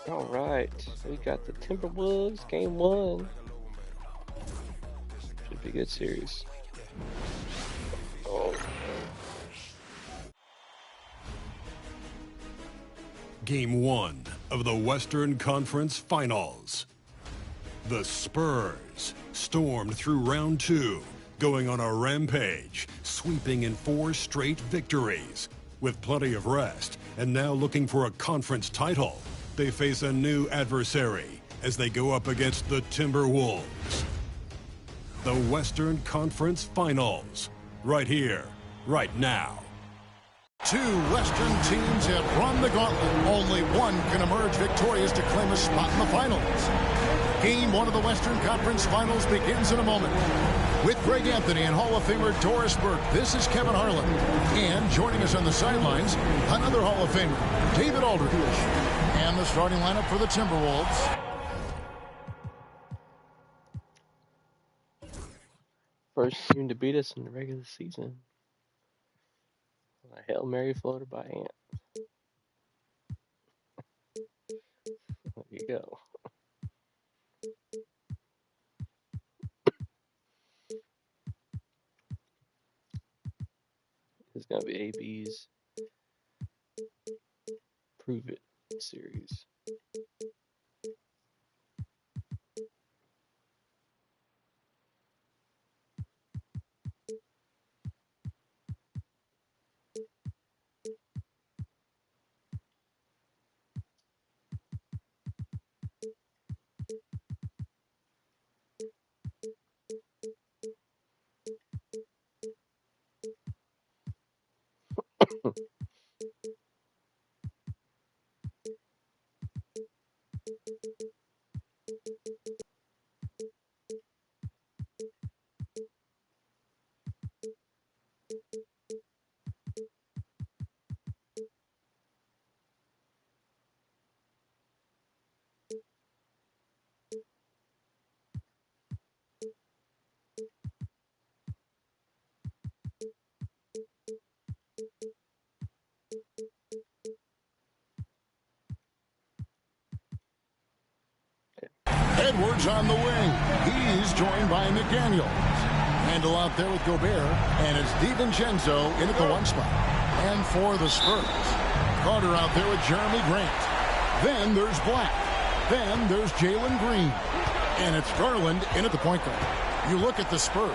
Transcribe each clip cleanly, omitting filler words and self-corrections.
All right, we got the Timberwolves game 1. Should be a good series. Oh. Game 1 of the Western Conference Finals. The Spurs stormed through round 2, going on a rampage, sweeping in 4 straight victories. With plenty of rest, and now looking for a conference title, they face a new adversary as they go up against the Timberwolves. The Western Conference Finals, right here, right now. 2 Western teams have run the gauntlet. Only one can emerge victorious to claim a spot in the finals. Game 1 of the Western Conference Finals begins in a moment. With Greg Anthony and Hall of Famer Doris Burke, this is Kevin Harlan. And joining us on the sidelines, another Hall of Famer, David Aldridge. And the starting lineup for the Timberwolves. First team to beat us in the regular season. A Hail Mary floater by Ant. There you go. It's going to be AB's Prove It series. Edwards on the wing. He's joined by McDaniels. Handle out there with Gobert. And it's DiVincenzo in at the 1 spot. And for the Spurs, Carter out there with Jeremy Grant. Then there's Black. Then there's Jalen Green. And it's Garland in at the point guard. You look at the Spurs.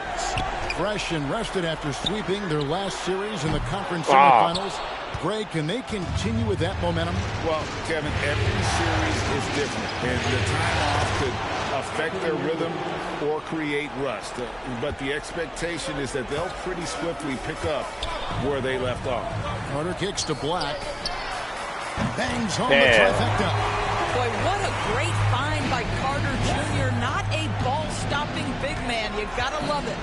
Fresh and rested after sweeping their last series in the conference semifinals. Greg, can they continue with that momentum? Well, Kevin, every series is different, and the time off could affect their rhythm or create rust. But the expectation is that they'll pretty swiftly pick up where they left off. Carter kicks to Black. Bangs home the trifecta. Boy, what a great find by Carter Jr. Not a ball-stopping big man. You gotta love it.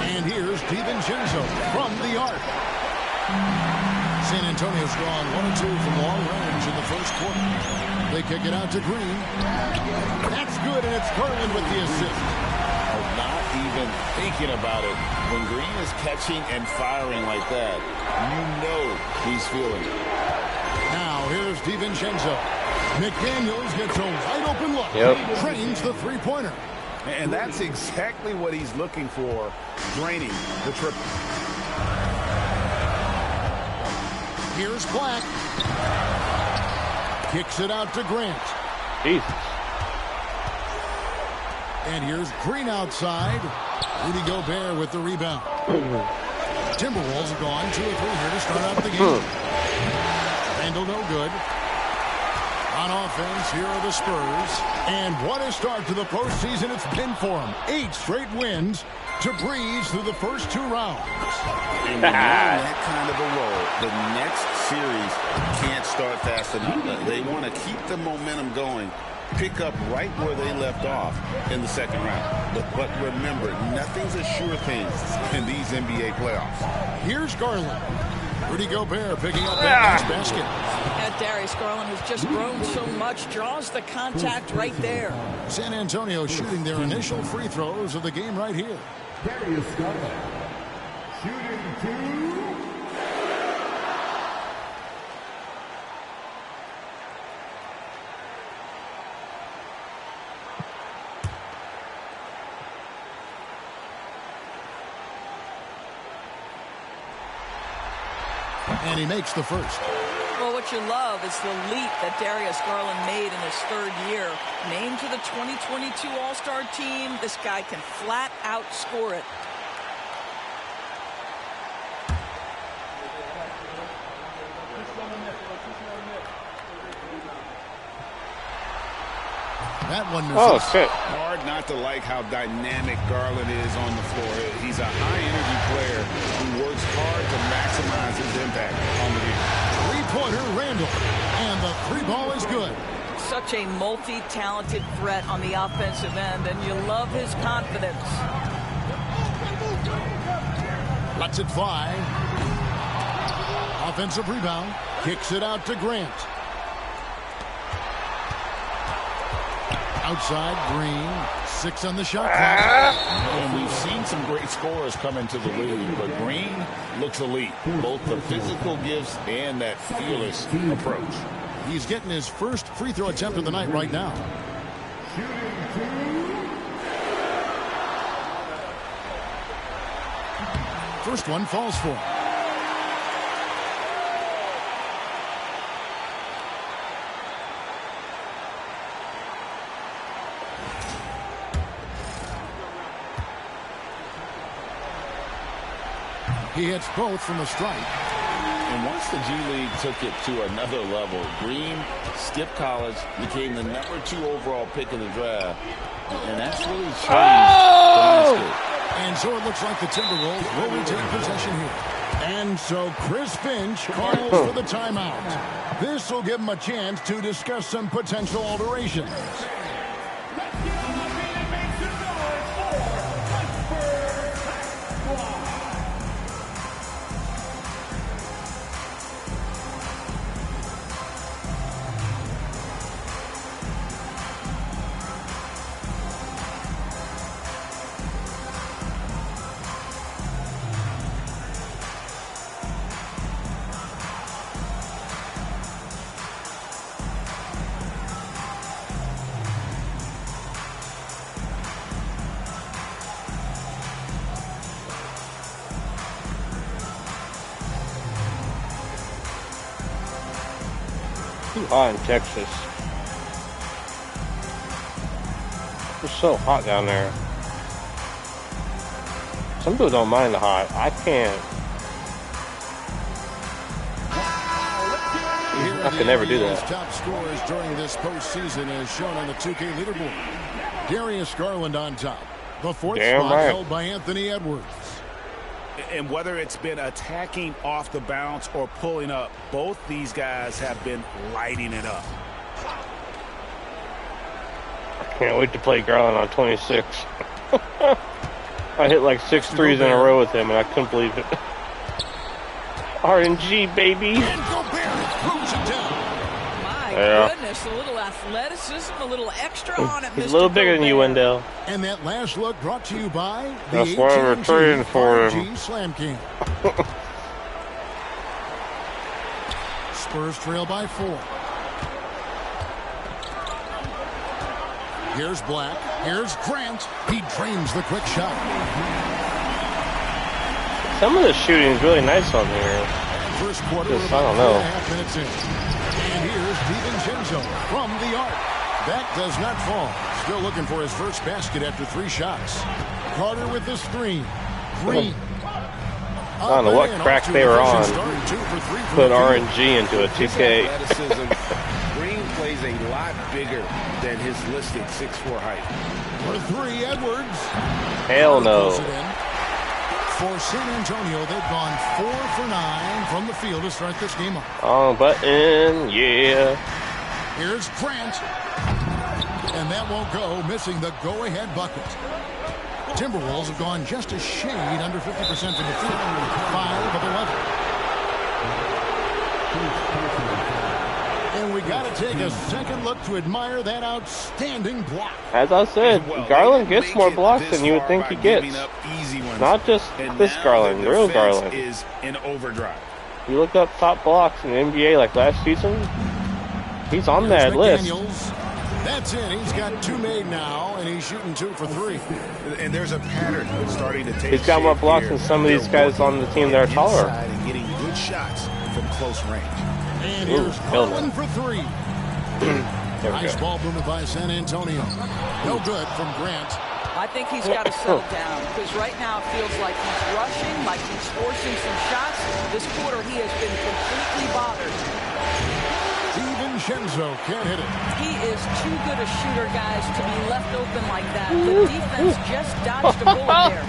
And here's DiVincenzo from the arc. San Antonio's gone 1-2 from long range in the first quarter. They kick it out to Green. That's good, and it's Garland with the assist. Not even thinking about it. When Green is catching and firing like that, you know he's feeling it. Now here's DiVincenzo. McDaniels gets a wide open look. Drains the three-pointer. And that's exactly what he's looking for, draining the triple. Here's Black. Kicks it out to Grant. Jesus. And here's Green outside. Rudy Gobert with the rebound. Timberwolves have gone 2 or 3 here to start out the game. Randall no good. On offense, here are the Spurs. And what a start to the postseason it's been for them. 8 straight wins to breeze through the first 2 rounds. And when you're in that kind of a roll, the next series can't start fast enough. They want to keep the momentum going, pick up right where they left off in the second round. But remember, nothing's a sure thing in these NBA playoffs. Here's Garland. Rudy Gobert picking up that last basket. Darius Garland has just grown so much, draws the contact right there. San Antonio shooting their initial free throws of the game right here. Darius Garland shooting 2. And he makes the first. Well, what you love is the leap that Darius Garland made in his third year. Named to the 2022 All-Star team, this guy can flat out score it. That one misses. Oh, shit. Hard not to like how dynamic Garland is on the floor. He's a high-energy player who works hard to maximize his impact on the field. Three-pointer, Randall. And the three ball is good. Such a multi-talented threat on the offensive end, and you love his confidence. Lets it fly. Offensive rebound. Kicks it out to Grant. Outside, Green. 6 on the shot clock. And we've seen some great scorers come into the league, but Green looks elite. Both the physical gifts and that fearless approach. He's getting his first free throw attempt of the night right now. First one falls for him. He hits both from the stripe. And once the G League took it to another level, Green skipped college, became the #2 overall pick in the draft, and that's really changed the landscape. And so it looks like the Timberwolves will retain possession here. And so Chris Finch calls for the timeout. This will give him a chance to discuss some potential alterations. Too hot in Texas. It's so hot down there. Some people don't mind the hot. I can't. I could never do that. Top scorers during this postseason as shown on the 2K leaderboard. Darius Garland on top. The fourth spot held by Anthony Edwards. And whether it's been attacking off the bounce or pulling up, both these guys have been lighting it up. I can't wait to play Garland on 26. I hit like 6 threes in a row with him, and I couldn't believe it. RNG, baby. My goodness, a little athleticism, a little extra on it, He's a little bigger than you, Wendell. And that last look brought to you by the That's why we're trading for him. Slam King. Spurs trail by 4. Here's Black. Here's Grant. He drains the quick shot. Some of the shooting is really nice on here. First quarter, Just, I don't know. 4.5 minutes in. And here's DiVincenzo from the arc. That does not fall. Still looking for his first basket after 3 shots. Carter with the screen. Green. I don't know what crack they were on. Put RNG into a 2K. Green plays a lot bigger than his listed 6'4" height. For 3, Edwards. Hell no. For San Antonio, they've gone 4 for 9 from the field to start this game off. On button, yeah. Here's Grant. And that won't go, missing the go-ahead bucket. Timberwolves have gone just a shade under 50% from the field. 5 of 11. And we got to take a second look to admire that outstanding block. As I said, Garland gets more blocks than you would think he gets. Not just this Garland, real Garland. Is in overdrive. You look up top blocks in the NBA like last season, he's on that list. That's it. He's got 2 made now, and he's shooting 2 for 3. And there's a pattern that's starting to take. He's got more blocks than some of these guys on the team that are taller. And getting good shots from close range. And here's Garland for three. Nice ball movement by San Antonio. No good from Grant. I think he's got to settle down because right now it feels like he's rushing, like he's forcing some shots. This quarter he has been completely bothered. DiVincenzo can't hit it. He is too good a shooter, guys, to be left open like that. The defense just dodged a bullet there.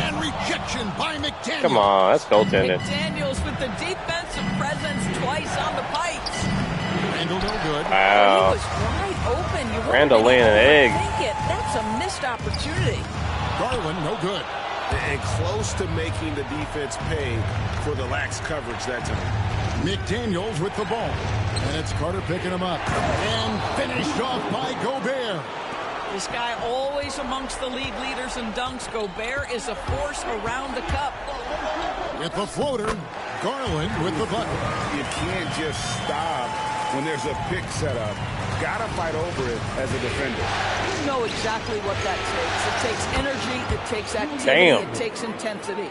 And rejection by McDaniels. Come on, that's goaltending. McDaniels with the defensive presence twice on the pipes. Randall no good. Wow. He was wide open. You Randall laying an egg. Think it. That's a missed opportunity. Garland no good. And close to making the defense pay for the lax coverage that time. McDaniels with the ball. And it's Carter picking him up. And finished off by Gobert. This guy always amongst the league leaders in dunks. Gobert is a force around the cup. With the floater, Garland with the bucket. You can't just stop when there's a pick set up. Got to fight over it as a defender. You know exactly what that takes. It takes energy, it takes activity, Damn. it takes intensity.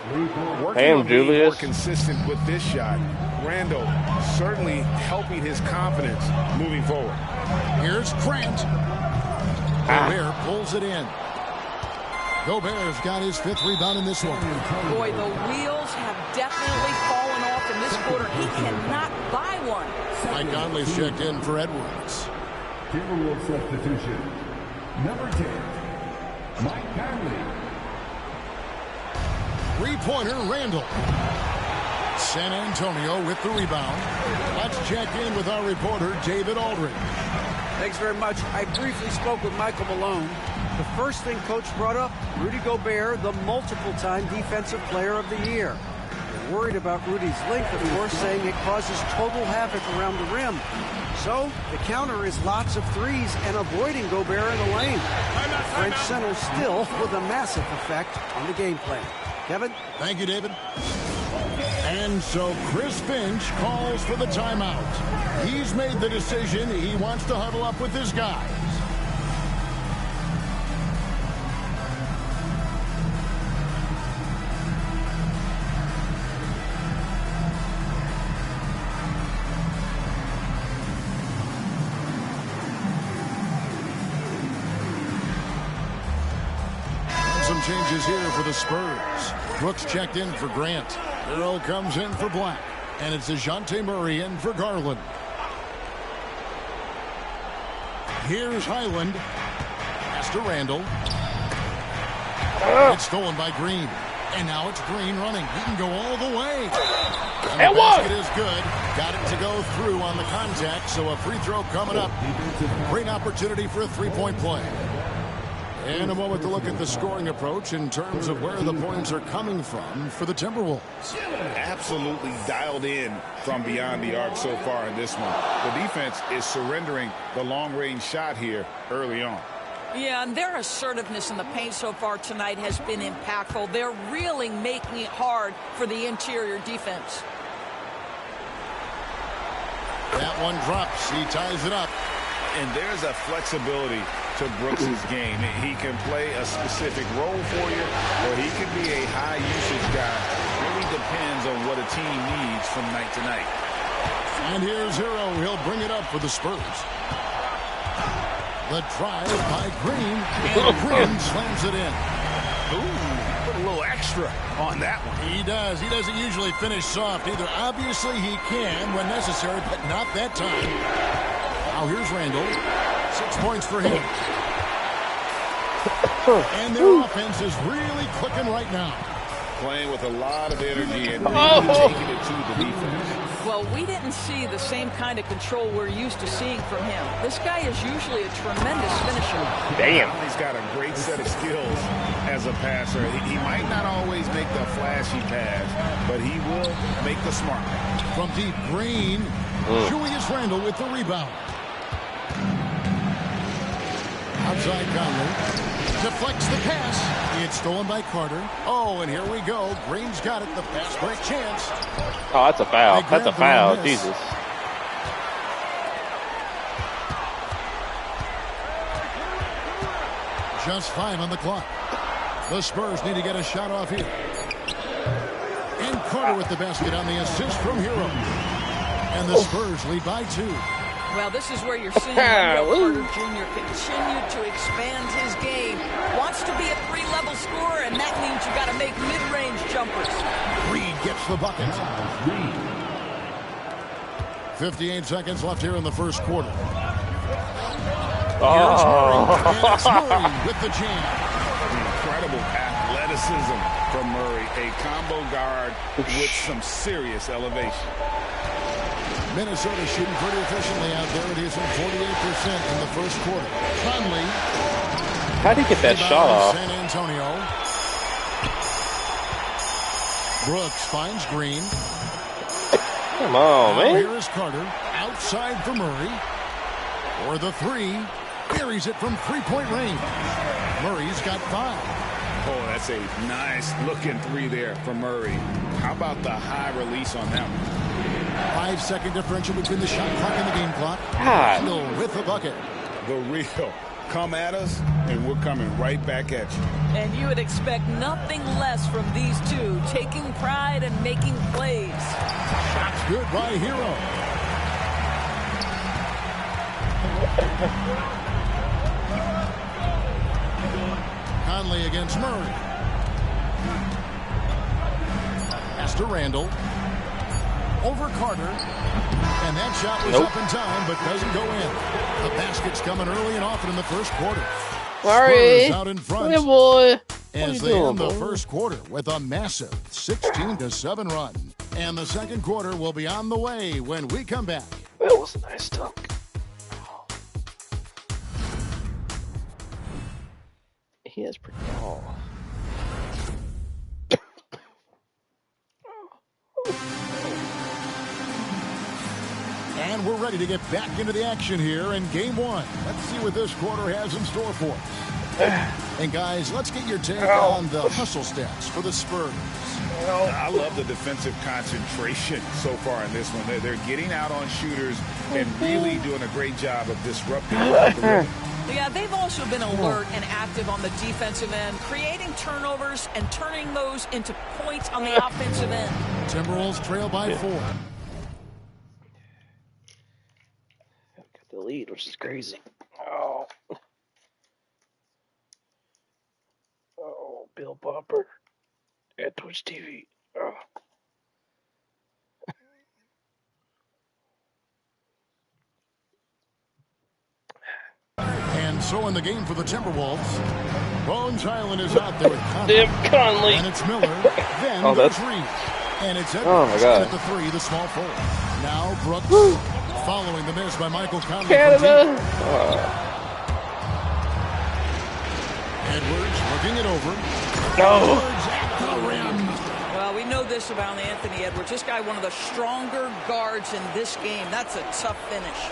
Working on being more consistent with this shot. Randall certainly helping his confidence moving forward. Here's Grant. Gobert pulls it in. Gobert's got his 5th rebound in this one. Boy, the wheels have definitely fallen off in this quarter. He cannot buy one. Mike Conley's checked in for Edwards. Timberwolves substitution. Number 10, Mike Conley. 3-pointer, Randall. San Antonio with the rebound. Let's check in with our reporter, David Aldridge. Thanks very much. I briefly spoke with Michael Malone. The first thing Coach brought up, Rudy Gobert, the multiple-time Defensive Player of the Year. They're worried about Rudy's length, of course, saying it causes total havoc around the rim. So the counter is lots of threes and avoiding Gobert in the lane. French center still with a massive effect on the game plan. Kevin? Thank you, David. And so Chris Finch calls for the timeout. He's made the decision. He wants to huddle up with his guys. Some changes here for the Spurs. Brooks checked in for Grant. Earl comes in for Black. And it's DeJounte Murray in for Garland. Here's Highland. Pass to Randall. It's stolen by Green. And now it's Green running. He can go all the way. And the basket is good. Got it to go through on the contact. So a free throw coming up. Great opportunity for a three-point play. And a moment to look at the scoring approach in terms of where the points are coming from for the Timberwolves. Absolutely dialed in from beyond the arc so far in this one. The defense is surrendering the long-range shot here early on. Yeah, and their assertiveness in the paint so far tonight has been impactful. They're really making it hard for the interior defense. That one drops. He ties it up. And there's a flexibility to Brooks's game. He can play a specific role for you, or he can be a high-usage guy. Really depends on what a team needs from night to night. And here's Hero. He'll bring it up for the Spurs. The drive by Green. And Green slams it in. Ooh, put a little extra on that one. He does. He doesn't usually finish soft either. Obviously, he can when necessary, but not that time. Now here's Randall. 6 points for him. And their offense is really clicking right now. Playing with a lot of energy and really taking it to the defense. Well, we didn't see the same kind of control we're used to seeing from him. This guy is usually a tremendous finisher. Damn. He's got a great set of skills as a passer. He might not always make the flashy pass, but he will make the smart one. From deep, Green. Julius Randle with the rebound. Outside Conley. Deflects the pass. It's stolen by Carter. Oh, and here we go. Green's got it. The fast break chance. Oh, that's a foul. That's a foul. Jesus. Just 5 on the clock. The Spurs need to get a shot off here. And Carter with the basket on the assist from Hero. And the Spurs lead by 2. Well, this is where you're seeing Wendell Carter Jr. continue to expand his game. Wants to be a 3-level scorer, and that means you got to make mid-range jumpers. Reed gets the bucket. 58 seconds left here in the first quarter. Here's Murray, and it's Murray with the jam. Incredible athleticism from Murray. A combo guard with some serious elevation. Minnesota shooting pretty efficiently out there. It is at 48% in the first quarter. Conley. How'd he get that shot off? San Antonio. Brooks finds Green. Come on, man. Here is Carter. Outside for Murray. For the 3. Buries it from 3-point range. Murray's got 5. Oh, that's a nice looking 3 there from Murray. How about the high release on that one? 5-second differential between the shot clock and the game clock. God. Still with the bucket. The real. Come at us, and we're coming right back at you. And you would expect nothing less from these two, taking pride and making plays. Shots good by Hero. Conley against Murray. Pass to Randall. Over Carter. And that shot was up in time, but doesn't go in. The basket's coming early and often in the first quarter. Sorry. Spurs out in front. Hey, boy. As they end the first quarter with a massive 16-7 run. And the second quarter will be on the way when we come back. That was a nice dunk. He is pretty tall. And we're ready to get back into the action here in game 1. Let's see what this quarter has in store for us. And guys, let's get your take on the hustle stats for the Spurs. I love the defensive concentration so far in this one. They're getting out on shooters and really doing a great job of disrupting the rim. Yeah, they've also been alert and active on the defensive end, creating turnovers and turning those into points on the offensive end. Timberwolves trail by 4. Got the lead, which is crazy. Oh. Oh, Bill Popper at Twitch TV. Oh. And so in the game for the Timberwolves, Bones Highland is out there with Conley. Damn Conley. And it's Miller. Then Oh, goes that's- Reed. And it's Edwards Oh, my God. at the 3, the small forward. Now Brooks following the miss by Michael Conley. Canada. Edwards looking it over. No. Edwards at the rim. Well, we know this about Anthony Edwards. This guy, one of the stronger guards in this game. That's a tough finish.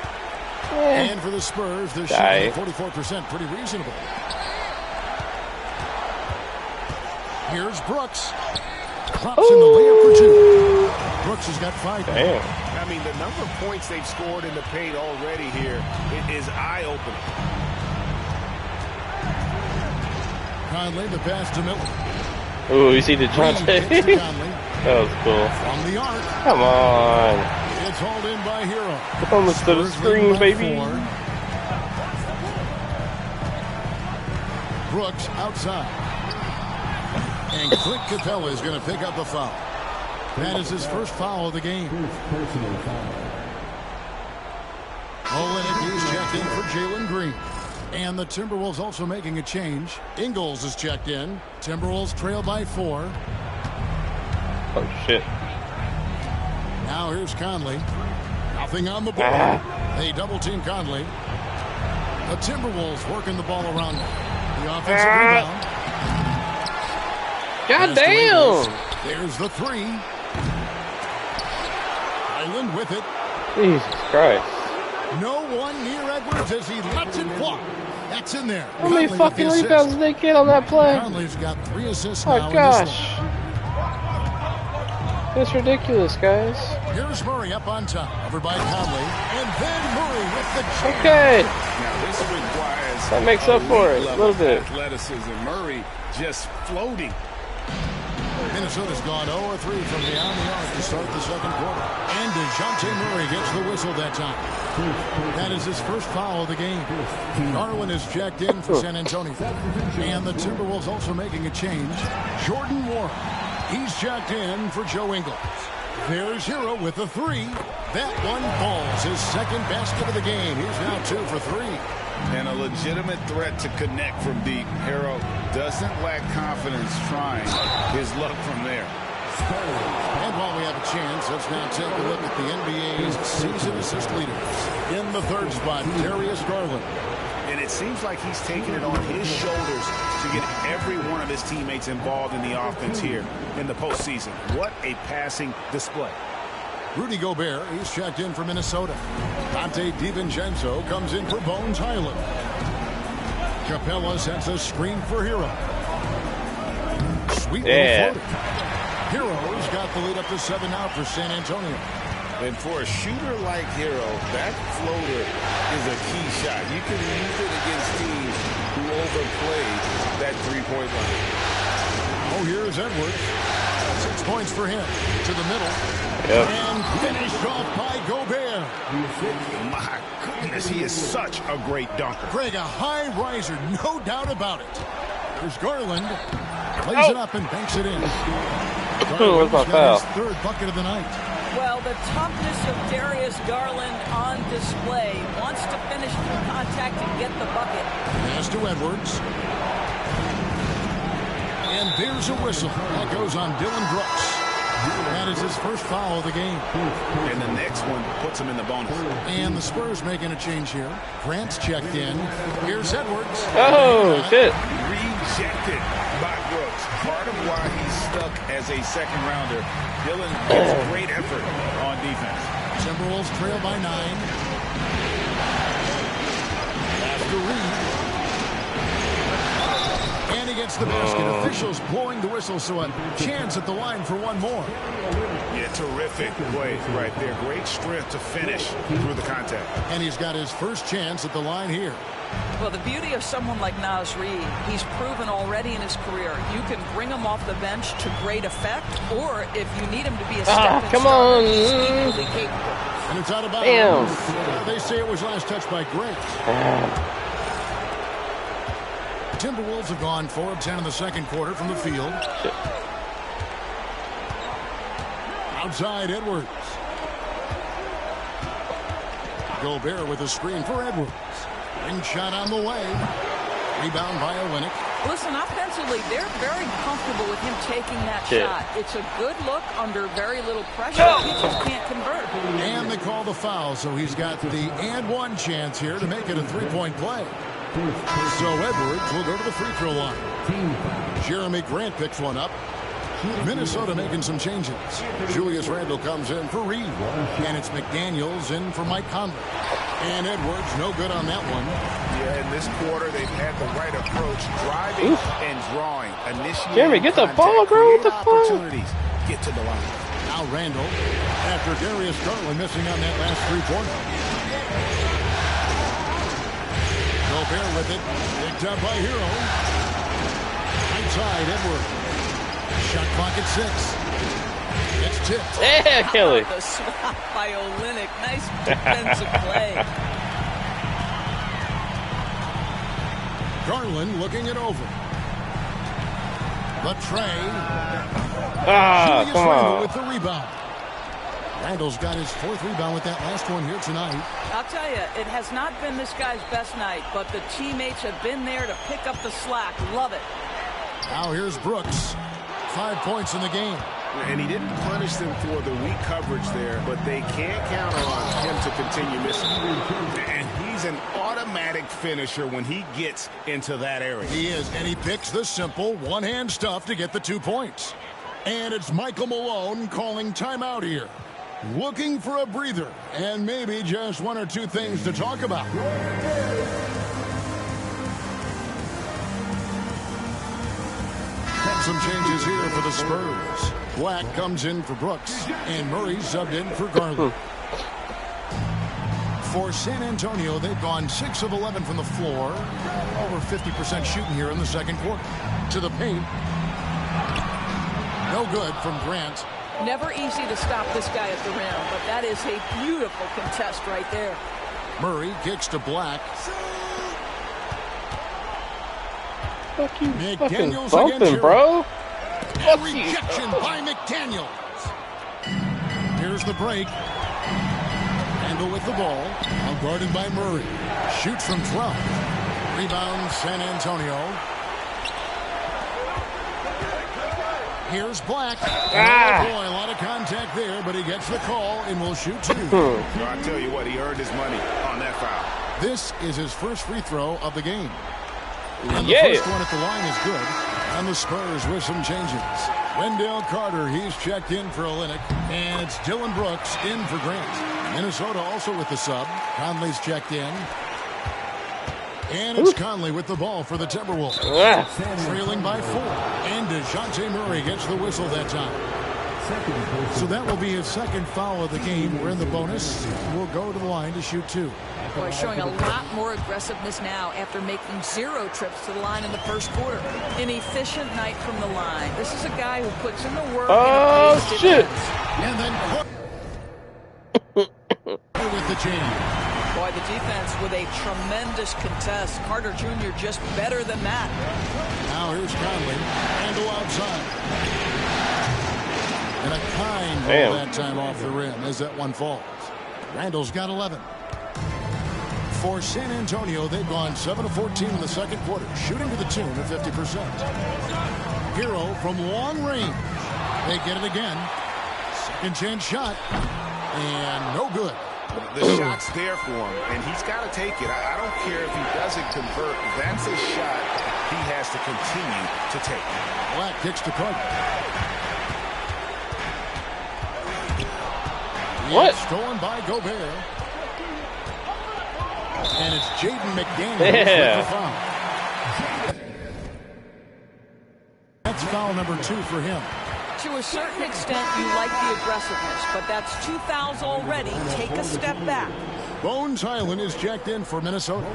And for the Spurs, they're shooting at 44%. Pretty reasonable. Here's Brooks. Drops in the layup for 2. Brooks has got 5. Damn. I mean, the number of points they've scored in the paint already here is eye-opening. Conley, the pass to Miller. Ooh, you see the Reed Jonte? gets to Conley. That was cool. From the arc. Come on. It's hauled in by Hero. Almost to the Spurs screen, leading by baby. 4. Brooks outside. And Clint Capella is going to pick up the foul. That is his first foul of the game. Olenek is checked in for Jalen Green. And the Timberwolves also making a change. Ingles is checked in. Timberwolves trail by 4. Oh, shit. Now here's Conley. Nothing on the ball. They double-team Conley. The Timberwolves working the ball around him. The offensive rebound. God damn. There's the 3. Highland with it. Jesus Christ. No one near Edwards as he lets it fly. That's in there. How many Conley with fucking the assist. rebounds did they get on that play? Conley's got 3 assists now Oh, in this gosh. one. That's ridiculous, guys. Here's Murray up on top, over by Conley, and then Murray with the jam. Okay. Now, this requires That makes up for it a little bit. athleticism. Murray just floating. Minnesota's gone 0-3 from beyond the arc to start the second quarter. And DeJounte Murray gets the whistle that time. That is his first foul of the game. Garland is checked in for San Antonio. And the Timberwolves also making a change. Jordan Warren. He's checked in for Joe Ingles. There's Hero with the three. That one falls. His second basket of the game. He's now 2 for 3. And a legitimate threat to connect from deep. Hero doesn't lack confidence trying his luck from there. And while we have a chance, let's now take a look at the NBA's season assist leaders. In the third spot, Darius Garland. And it seems like he's taking it on his shoulders to get every one of his teammates involved in the offense here in the postseason. What a passing display. Rudy Gobert, he's checked in for Minnesota. Dante DiVincenzo comes in for Bones Highland. Capella sets a screen for Hero. Sweet little floater. Hero's got the lead up to 7 now for San Antonio. And for a shooter like Hero, that floater is a key shot. You can use it against teams who overplay that three-point line. Oh, here's Edwards. 6 points for him. To the middle. Yep. And finished off by Gobert. My goodness, he is such a great dunker. Greg, a high riser, no doubt about it. There's Garland. Lays it up and banks it in. Where's my foul? His third bucket of the night. Well, the toughness of Darius Garland on display. Wants to finish through contact and get the bucket. Pass to Edwards. And there's a whistle. That goes on Dylan Brooks. That is his first foul of the game. And the next one puts him in the bonus. And the Spurs making a change here. Grant's checked in. Here's Edwards. Oh, shit. Rejected by Brooks. Part of why he's stuck as a second rounder. Dylan gives great effort on defense. Timberwolves trail by 9. After Reed. And he gets the basket. Officials blowing the whistle, so a chance at the line for one more. Yeah, terrific play right there. Great strength to finish through the contact. And he's got his first chance at the line here. Well, the beauty of someone like Naz Reid, he's proven already in his career. You can bring him off the bench to great effect, or if you need him to be a step-in come starter, on. he's equally capable. And it's out of bounds. Damn. They say it was last touched by Grant. Timberwolves have gone 4 of 10 in the second quarter from the field. Outside, Edwards. Gobert with a screen for Edwards. Ring shot on the way. Rebound by Olynyk. Listen, offensively, they're very comfortable with him taking that shot. It's a good look under very little pressure. He just can't convert. And they call the foul, so he's got the and one chance here to make it a 3-point play. So Edwards will go to the free throw line. Jeremy Grant picks one up. Minnesota making some changes. Julius Randle comes in for Reed. And it's McDaniels in for Mike Conley. And Edwards, no good on that one. Yeah, in this quarter, they've had the right approach, driving and drawing. Initiating Jeremy, get the contact, ball, girl. What the fuck? opportunities. Get to the line. Now Randle, after Darius Garland missing on that last three-pointer. Gobert with it, picked up by Hero. Outside, Edwards. Shot clock at 6. It's tipped. Yeah, Kelly. The swap by Olynyk. Nice defensive play. Garland looking it over. The tray. Ah, Julius come Randle on. with the rebound. Randle's got his 4th rebound with that last one here tonight. I'll tell you, it has not been this guy's best night, but the teammates have been there to pick up the slack. Love it. Now here's Brooks. 5 points in the game. And he didn't punish them for the weak coverage there, but they can't count on him to continue missing. And he's an automatic finisher when he gets into that area. He is, and he picks the simple one-hand stuff to get the 2 points. And it's Michael Malone calling timeout here. Looking for a breather, and maybe just 1 or 2 things to talk about. Some changes here for the Spurs. Black comes in for Brooks, and Murray subbed in for Garland. For San Antonio, they've gone 6 of 11 from the floor. Over 50% shooting here in the second quarter. To the paint. No good from Grant. Never easy to stop this guy at the rim, but that is a beautiful contest right there. Murray kicks to Black. Fuck you, McDaniels fucking bumping, bro. And rejection by McDaniels. Here's the break. Handle with the ball. Now guarded by Murray. Shoots from 12. Rebound San Antonio. Here's Black. Oh boy, a lot of contact there, but he gets the call and will shoot 2. I tell you what, he earned his money on that foul. This is his first free throw of the game. And the first one at the line is good. And the Spurs with some changes. Wendell Carter, he's checked in for Olynyk. And it's Dylan Brooks in for Grant. Minnesota also with the sub. Conley's checked in. And it's Conley with the ball for the Timberwolves. Trailing by 4. And DeJounte Murray gets the whistle that time. So that will be his second foul of the game. We're in the bonus. We'll go to the line to shoot 2. Boy, showing a lot more aggressiveness now after making 0 trips to the line in the first quarter. An efficient night from the line. This is a guy who puts in the work. Oh, shit. And then with the jam. Boy, the defense with a tremendous contest. Carter Jr. just better than that. Now here's Conley. Handle outside. And a kind ball that time off the rim as that one falls. Randall's got 11. For San Antonio, they've gone 7 of 14 in the second quarter, shooting to the tune of 50%. Hero from long range. They get it again. Second chance shot. And no good. The shot's there for him, and he's got to take it. I don't care if he doesn't convert. That's a shot he has to continue to take. Black kicks to Carter. What? Stolen by Gobert. And it's Jaden McDaniels with the foul. That's foul number 2 for him. To a certain extent, you like the aggressiveness, but that's 2 fouls already. Take a step back. Bones Highland is checked in for Minnesota.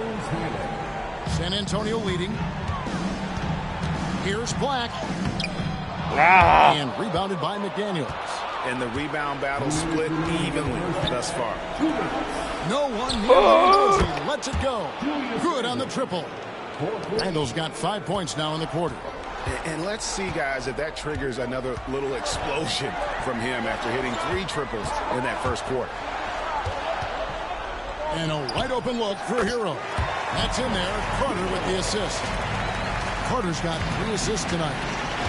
San Antonio leading. Here's Black. And rebounded by McDaniels. And the rebound battle split evenly thus far. No one near He lets it go. Good on the triple. Randall's got 5 points now in the quarter. And let's see, guys, if that triggers another little explosion from him after hitting 3 triples in that first quarter. And a wide open look for Hero. That's in there. Carter with the assist. Carter's got 3 assists tonight.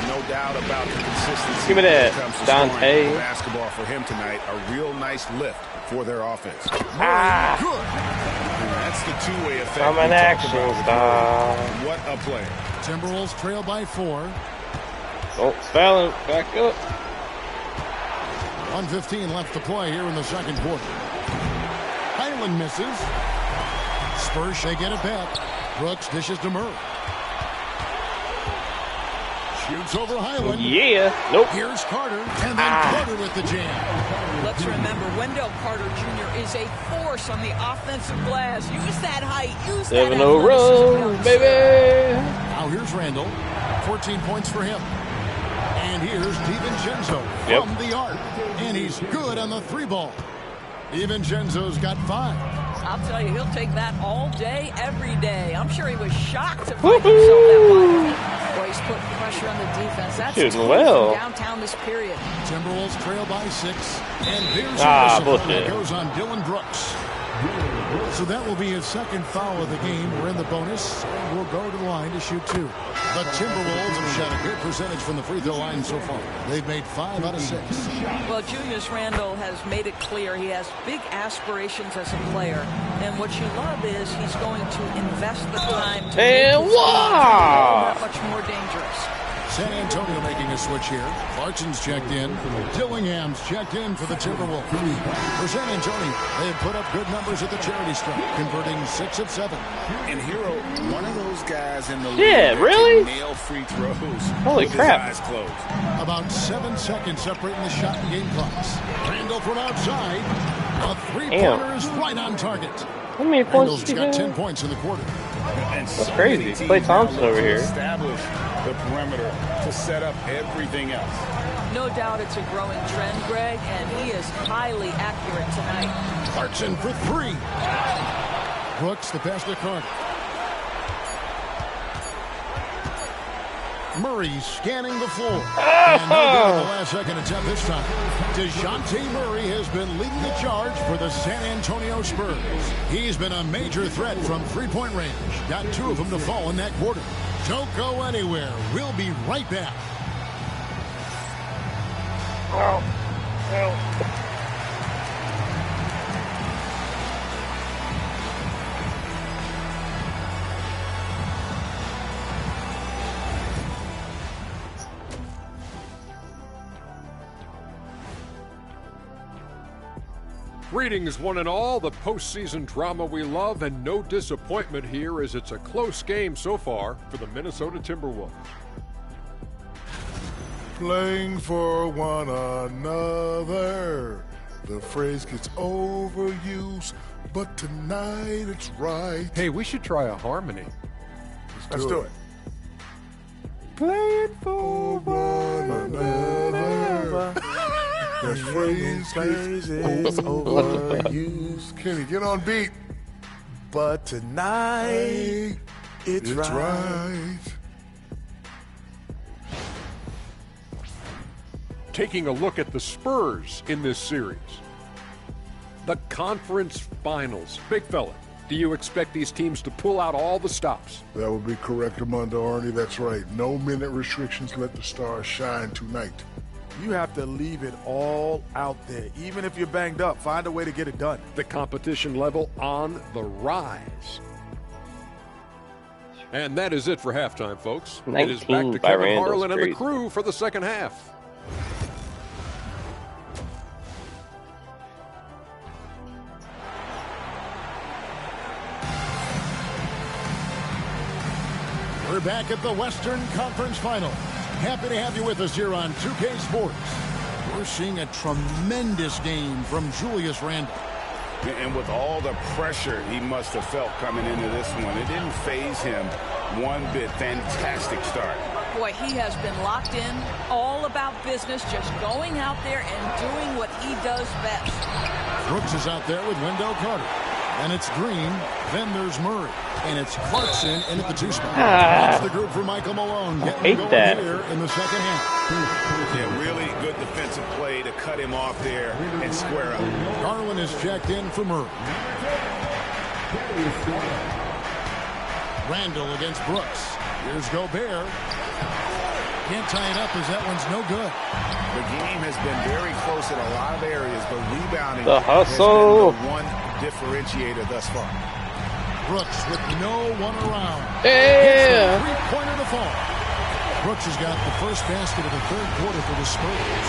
No doubt about the consistency. Give me that, Dante. Basketball for him tonight. A real nice lift for their offense. Good. And that's the two-way effect. I'm an action star. What a play. Timberwolves trail by 4. Oh, Fallon, back up. 1:15 left to play here in the second quarter. Highland misses. Spurs shake it back. Brooks dishes to Murray. Shoots over Highland. Yeah. Nope. Here's Carter. And then Carter with the jam. Let's remember, Wendell Carter Jr. is a force on the offensive glass. Use that height. Use that 7-0 run, baby. Now here's Randall. 14 points for him. And here's DiVincenzo from the arc. And he's good on the 3-ball. DiVincenzo's got 5. I'll tell you, he'll take that all day, every day. I'm sure he was shocked to find himself that wide. Boy, he's putting pressure on the defense. That's shooting well. Downtown this period. Timberwolves trail by 6. And there's a bullshit. that goes on Dylan Brooks. So that will be his second foul of the game. We're in the bonus. And we'll go to the line to shoot 2. The Timberwolves have shot a good percentage from the free throw line so far. They've made 5 out of 6. Well, Julius Randle has made it clear he has big aspirations as a player. And what you love is he's going to invest the time to make his that much more dangerous. San Antonio making a switch here. Clarkson's checked in. Dillingham's checked in for the Timberwolves. For San Antonio, they have put up good numbers at the charity stripe, converting 6 of 7. And Hero, one of those guys in the league Yeah, that really? can nail free throws. Holy with crap. His eyes closed. About 7 seconds separating the shot and game clocks. Randall from outside. A 3-pointer is right on target. How many points Randall's did he got have? 10 points in the quarter. And That's crazy. Klay Thompson over here. Establish the perimeter to set up everything else. No doubt it's a growing trend, Greg, and he is highly accurate tonight. Clarkson for three. Brooks the pass to Carter. Murray scanning the floor. And no good on the last second attempt this time. DeJounte Murray has been leading the charge for the San Antonio Spurs. He's been a major threat from three-point range. Got two of them to fall in that quarter. Don't go anywhere. We'll be right back. Greetings, one and all. The postseason drama we love, and no disappointment here as it's a close game so far for the Minnesota Timberwolves. Playing for one another. The phrase gets overused, but tonight it's right. Hey, we should try a harmony. Let's do it. Playing for one another. That phrase gets overused. Kenny, get on beat. But tonight, it's right. Taking a look at the Spurs in this series. The conference finals. Big fella, do you expect these teams to pull out all the stops? That would be correct, Armando Arnie. That's right. No minute restrictions. Let the stars shine tonight. You have to leave it all out there. Even if you're banged up, find a way to get it done. The competition level on the rise. And that is it for halftime, folks. It is back to Kevin Harlan and the crew for the second half. We're back at the Western Conference Final. Happy to have you with us here on 2K Sports. We're seeing a tremendous game from Julius Randle. And with all the pressure he must have felt coming into this one, it didn't faze him one bit. Fantastic start. Boy, he has been locked in, all about business, just going out there and doing what he does best. Brooks is out there with Wendell Carter. And it's Green, then there's Murray, and it's Clarkson in at the two spot. That's the group for Michael Malone getting going here in the second half. Yeah, really good defensive play to cut him off there and square up. Garland is checked in for Murray. Randle against Brooks. Here's Gobert. Can't tie it up as that one's no good. The game has been very close in a lot of areas, but rebounding the hustle has been the one differentiator thus far. Brooks with no one around. Yeah. Three-pointer to fall. Brooks has got the first basket of the third quarter for the Spurs.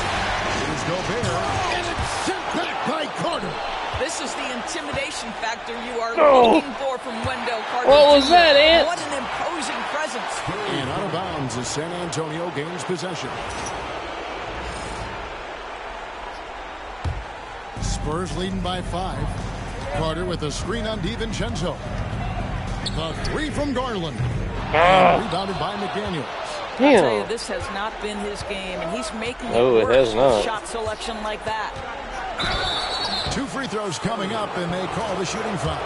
Here's Gobert, and it's sent back by Carter. This is the intimidation factor you are looking for from Wendell Carter. What was that, Ant? What an imposing presence. And out of bounds as San Antonio gains possession. Spurs leading by 5. Carter with a screen on DiVincenzo. The three from Garland. Rebounded by McDaniels. I tell you, this has not been his game, and he's making it work with shot selection like that. 2 free throws coming up, and they call the shooting foul.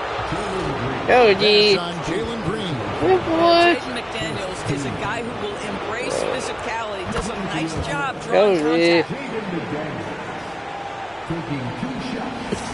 Go, G. On Jalen Green. Jaden McDaniels is a guy who will embrace physicality, does a nice job drawing contact. Taking 2 shots.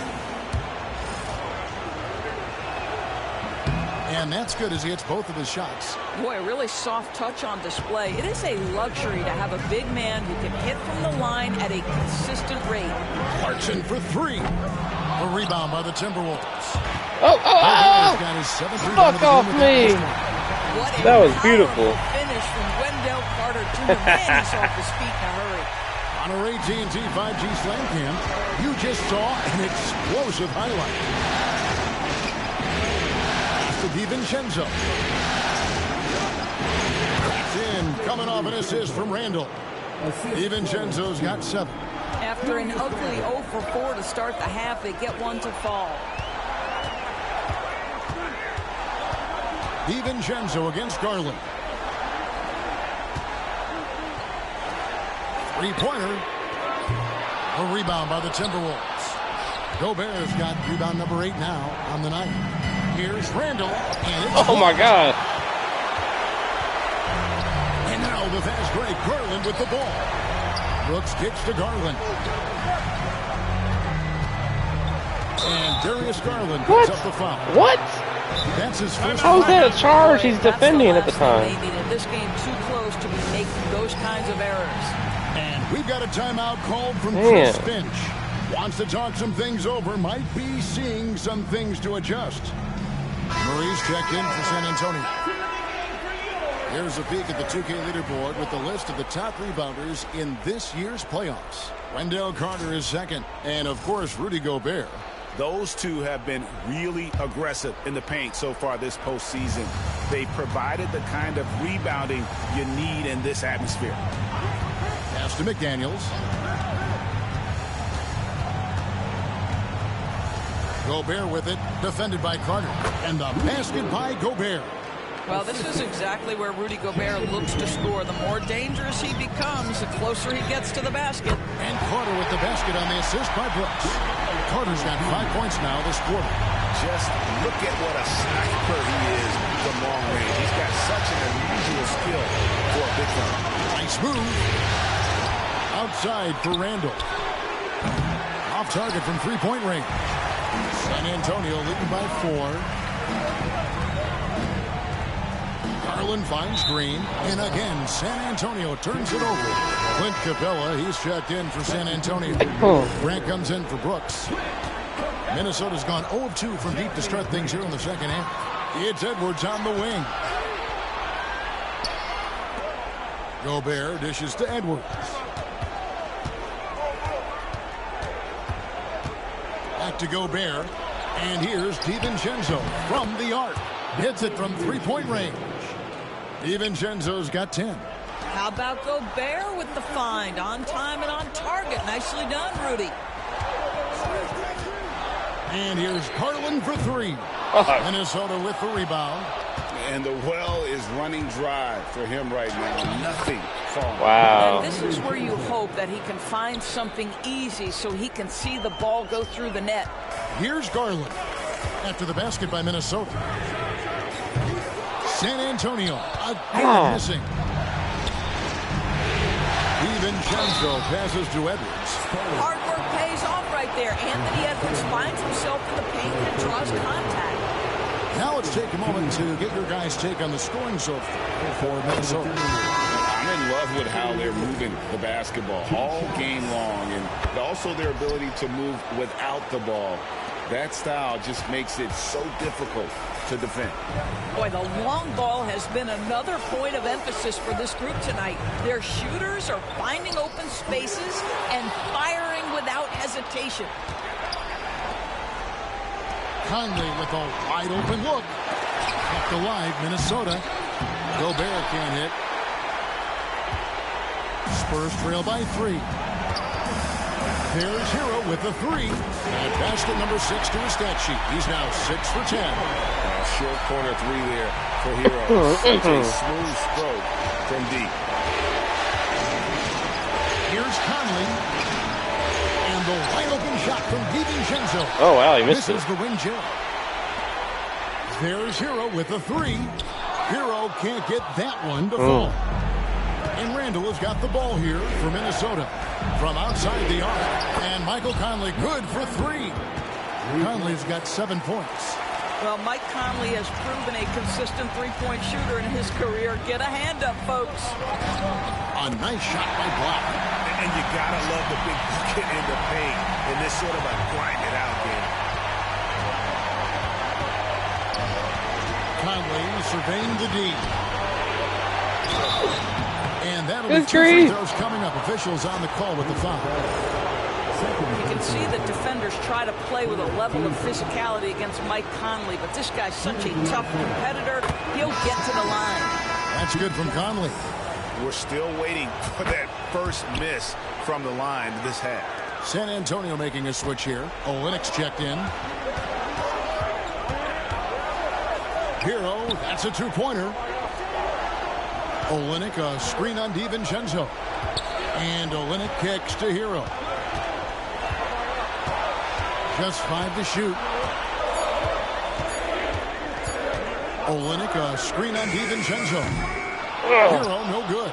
And that's good as he hits both of his shots. Boy, a really soft touch on display. It is a luxury to have a big man who can hit from the line at a consistent rate. Clarkson for 3. A rebound by the Timberwolves. Got his 7th fuck off me. That was beautiful. Finish from Wendell Carter Jr. Man, he's off his feet in a hurry. On our AT&T 5G Slam Cam, you just saw an explosive highlight. To DiVincenzo. That's in, coming off an assist from Randle. DiVincenzo's got 7. After an ugly 0 for 4 to start the half, they get one to fall. DiVincenzo against Garland. Three-pointer. A rebound by the Timberwolves. Gobert's got rebound number 8 now on the night. Here's Randall. And it's Oh, my God. And now the fast break. Garland with the ball. Brooks kicks to Garland. And Darius Garland picks up the foul. What? That's his first. How is that a charge? He's defending at the time. Maybe in this game too close to be making those kinds of errors. And we've got a timeout called from Chris Finch. Wants to talk some things over. Might be seeing some things to adjust. Murray's checked in for San Antonio. Here's a peek at the 2K leaderboard with the list of the top rebounders in this year's playoffs. Wendell Carter is second. And, of course, Rudy Gobert. Those two have been really aggressive in the paint so far this postseason. They provided the kind of rebounding you need in this atmosphere. Pass to McDaniels. Gobert with it, defended by Carter. And the basket by Gobert. Well, this is exactly where Rudy Gobert looks to score. The more dangerous he becomes, the closer he gets to the basket. And Carter with the basket on the assist by Brooks. Carter's got 5 points now this quarter. Just look at what a sniper he is from long range. He's got such an unusual skill for a big man. Nice move. Outside for Randall. Off target from three-point range. San Antonio leading by 4. Garland finds Green. And again, San Antonio turns it over. Clint Capella, he's checked in for San Antonio. Grant comes in for Brooks. Minnesota's gone 0 of 2 from deep to start things here in the second half. It's Edwards on the wing. Gobert dishes to Edwards. Back to Gobert. And here's DiVincenzo from the arc. Hits it from three-point range. DiVincenzo's got 10. How about Gobert with the find? On time and on target. Nicely done, Rudy. And here's Garland for 3. Minnesota with the rebound. And the well is running dry for him right now. Nothing falling. Wow. And this is where you hope that he can find something easy so he can see the ball go through the net. Here's Garland after the basket by Minnesota. San Antonio again missing. DiVincenzo passes to Edwards. Hard work pays off right there. Anthony Edwards finds himself in the paint and draws contact. Now let's take a moment to get your guys' take on the scoring so far for Minnesota. I'm in love with how they're moving the basketball all game long, and also their ability to move without the ball. That style just makes it so difficult to defend. Boy, the long ball has been another point of emphasis for this group tonight. Their shooters are finding open spaces and firing without hesitation. Conley with a wide open look. Kept alive, Minnesota. Gobert can't hit. Spurs trail by 3. There's Hero with the 3. And basket number 6 to his stat sheet. He's now 6 for 10. Short corner 3 there for Hero. Such a smooth stroke from deep. Here's Conley. And the wide open shot from DiVincenzo. Oh, wow, he missed it. Misses the wing jab. There's Hero with the 3. Hero can't get that one to fall. And Randall has got the ball here for Minnesota from outside the arc. And Michael Conley good for 3. Conley's got 7 points. Well, Mike Conley has proven a consistent three-point shooter in his career. Get a hand up, folks. A nice shot by Black. And you gotta love the big bucket in the paint in this sort of a grind it out game. Conley surveying the D. And that'll Good be 2 free throws coming up. Officials on the call with the foul. You can see that defenders try to play with a level of physicality against Mike Conley, but this guy's such a tough competitor, he'll get to the line. That's good from Conley. We're still waiting for that first miss from the line this half. San Antonio making a switch here. Olynyk's checked in. Hero, that's a 2-pointer. Olynyk, a screen on DiVincenzo. And Olynyk kicks to Hero. Just 5 to shoot. Olynyk, a screen on DiVincenzo. Hero, no good.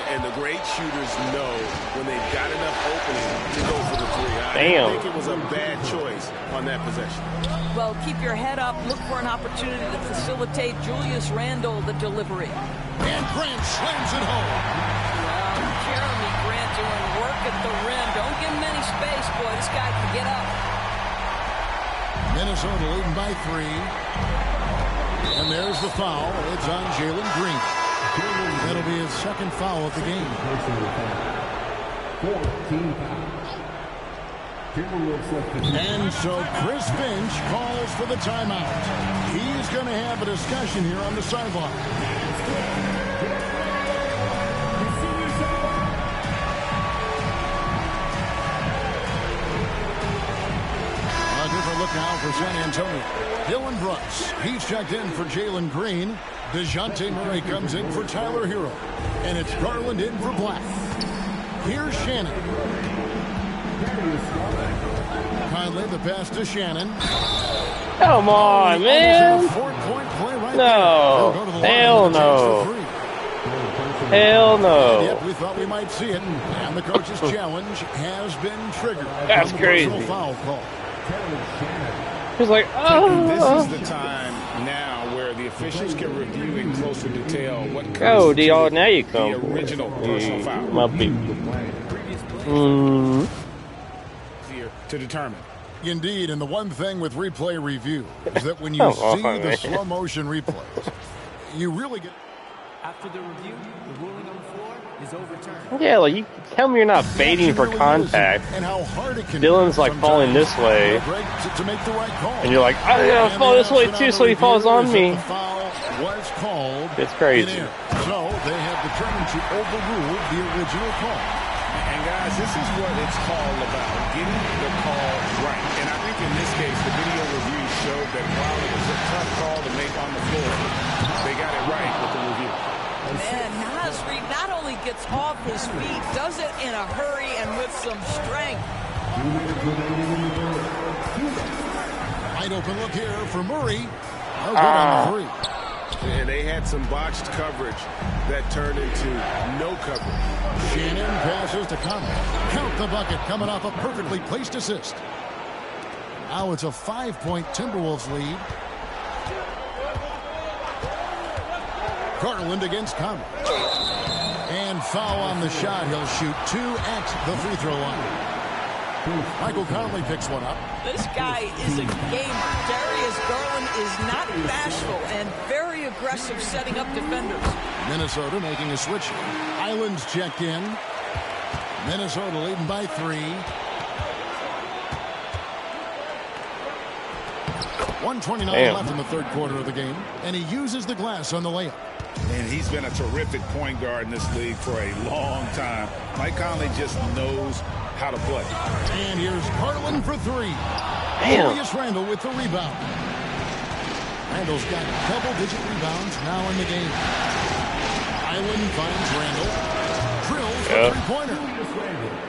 And the great shooters know when they've got enough opening to go for the three. I Damn. think it was a bad choice on that possession. Well, keep your head up. Look for an opportunity to facilitate Julius Randle the delivery. And Grant slams it home. Well, Jeremy Grant doing work at the rim. Don't give him any space, boy. This guy can get up. Minnesota leading by 3. And there's the foul. It's on Jalen Green. That'll be his second foul of the game. 14 fouls. And so Chris Finch calls for the timeout. He's going to have a discussion here on the sideline. A different look now for San Antonio. Dylan Brooks, he's checked in for Jalen Green. DeJounte Murray comes in for Tyler Hero. And it's Garland in for Black. Here's Shannon. Conley, the pass to Shannon. Come on, man. No. Hell no. Hell no. Yep, we thought we might see it. And the coach's challenge has been triggered. That's crazy. Foul call. He's like, oh. This is the time now where the officials can review in closer detail what Oh, now you come. the original personal foul. My people. To determine. Indeed, and the one thing with replay review is that when you see the slow motion replays, you really get. After the review, the ruling on the floor is overturned. Yeah, like you tell me you're not fading for contact. And how hard it can Dylan's like falling this way, to make the right call. and you're like, I gotta fall this way too, so he falls on me. The foul was called. It's crazy. So they have determined to overrule the original call. And guys, this is what it's all about, getting the call right. And I think in this case, the video review showed that while it was a tough call to make on the floor, they got it right with the review. Man, Naz Reid not only gets off his feet, does it in a hurry and with some strength. Wide open look here for Murray. No good on the three. And they had some botched coverage that turned into no coverage. Shannon passes to Conley. Count the bucket coming off a perfectly placed assist. Now it's a 5-point Timberwolves lead. Garland against Conley. And foul on the shot. He'll shoot 2 at the free throw line. Michael Conley picks one up. This guy is a gamer. Darius Garland is not bashful and very aggressive setting up defenders. Minnesota making a switch. Island's checked in. Minnesota leading by 3. 1:29 left in the third quarter of the game, and he uses the glass on the layup. And he's been a terrific point guard in this league for a long time. Mike Conley just knows how to play. And here's Garland for 3. Damn. Julius Randle with the rebound. Randle's got double-digit rebounds now in the game. Island finds Randle. Drills the three-pointer.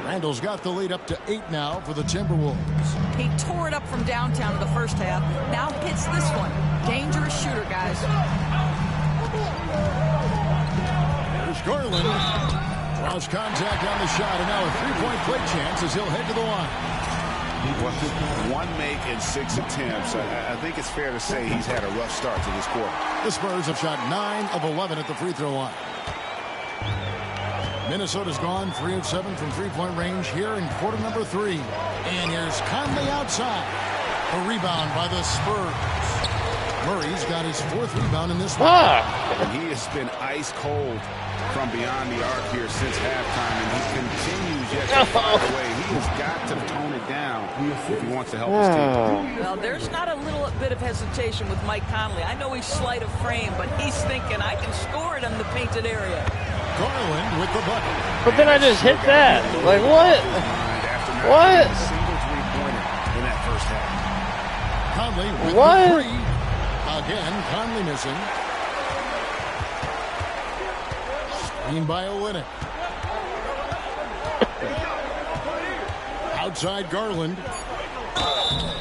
Randle's got the lead up to 8 now for the Timberwolves. He tore it up from downtown in the first half. Now hits this one. Dangerous shooter, guys. There's Garland. Draws contact on the shot, and now a three-point play chance as he'll head to the line. One make in 6 attempts. I think it's fair to say he's had a rough start to this quarter. The Spurs have shot 9 of 11 at the free throw line. Minnesota's gone 3 of 7 from three-point range here in quarter number 3. And here's Conley outside. A rebound by the Spurs. Murray's got his 4th rebound in this one. And he has been ice cold from beyond the arc here since halftime, and he continues yet to find a way. He has got to tone it down if he wants to help his team. Well, there's not a little bit of hesitation with Mike Conley. I know he's slight of frame, but he's thinking, I can score it in the painted area. Garland with the bucket. But then I just hit that. Like, what? What? Single three-pointer in that first half. Conley with what? the 3. Again, Conley missing. Screen by Olynyk. Outside Garland.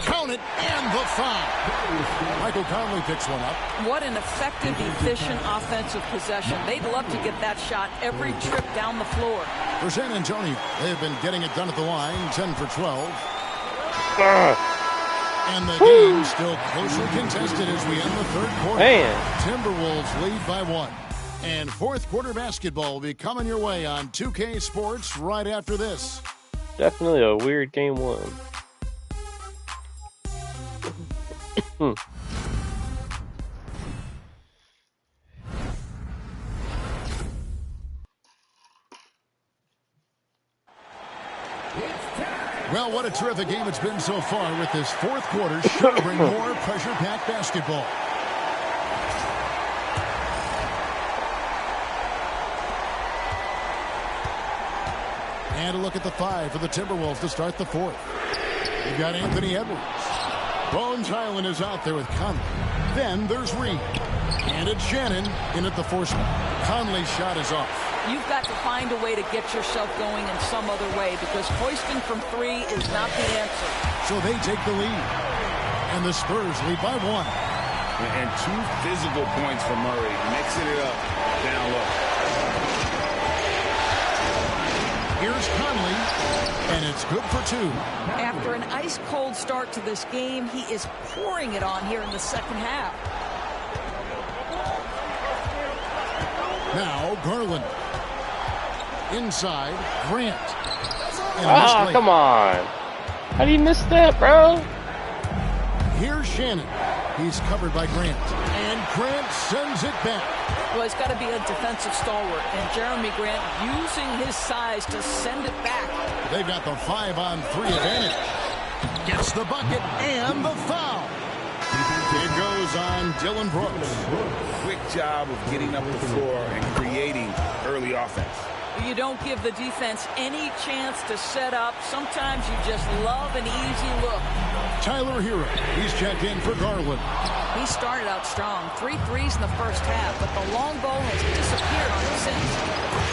Count it, and the foul. Michael Conley picks one up. What an effective, efficient offensive possession. They'd love to get that shot every trip down the floor. For San Antonio, they've been getting it done at the line, 10 for 12. And the game still closely contested as we end the third quarter. Man. Timberwolves lead by 1. And fourth quarter basketball will be coming your way on 2K Sports right after this. Definitely a weird game 1. Well, what a terrific game it's been so far with this fourth quarter. Sure to bring more pressure-packed basketball. And a look at the 5 for the Timberwolves to start the fourth. You've got Anthony Edwards. Bones Highland is out there with Conley. Then there's Reed. And it's Shannon in at the 4 spot. Conley's shot is off. You've got to find a way to get yourself going in some other way because hoisting from 3 is not the answer. So they take the lead. And the Spurs lead by 1. And 2 physical points for Murray, mixing it up down low. Here's Conley, and it's good for 2. After an ice-cold start to this game, he is pouring it on here in the second half. Now Garland. Inside, Grant. Ah, come on. How do you miss that, bro? Here's Shannon. He's covered by Grant. And Grant sends it back. Well, he's got to be a defensive stalwart. And Jeremy Grant using his size to send it back. They've got the 5-on-3 advantage. Gets the bucket and the foul. It goes on Dylan Brooks. Quick job of getting up the floor and creating early offense. You don't give the defense any chance to set up. Sometimes you just love an easy look. Tyler Hero, he's checked in for Garland. He started out strong. 3 threes in the first half, but the long ball has disappeared on him since.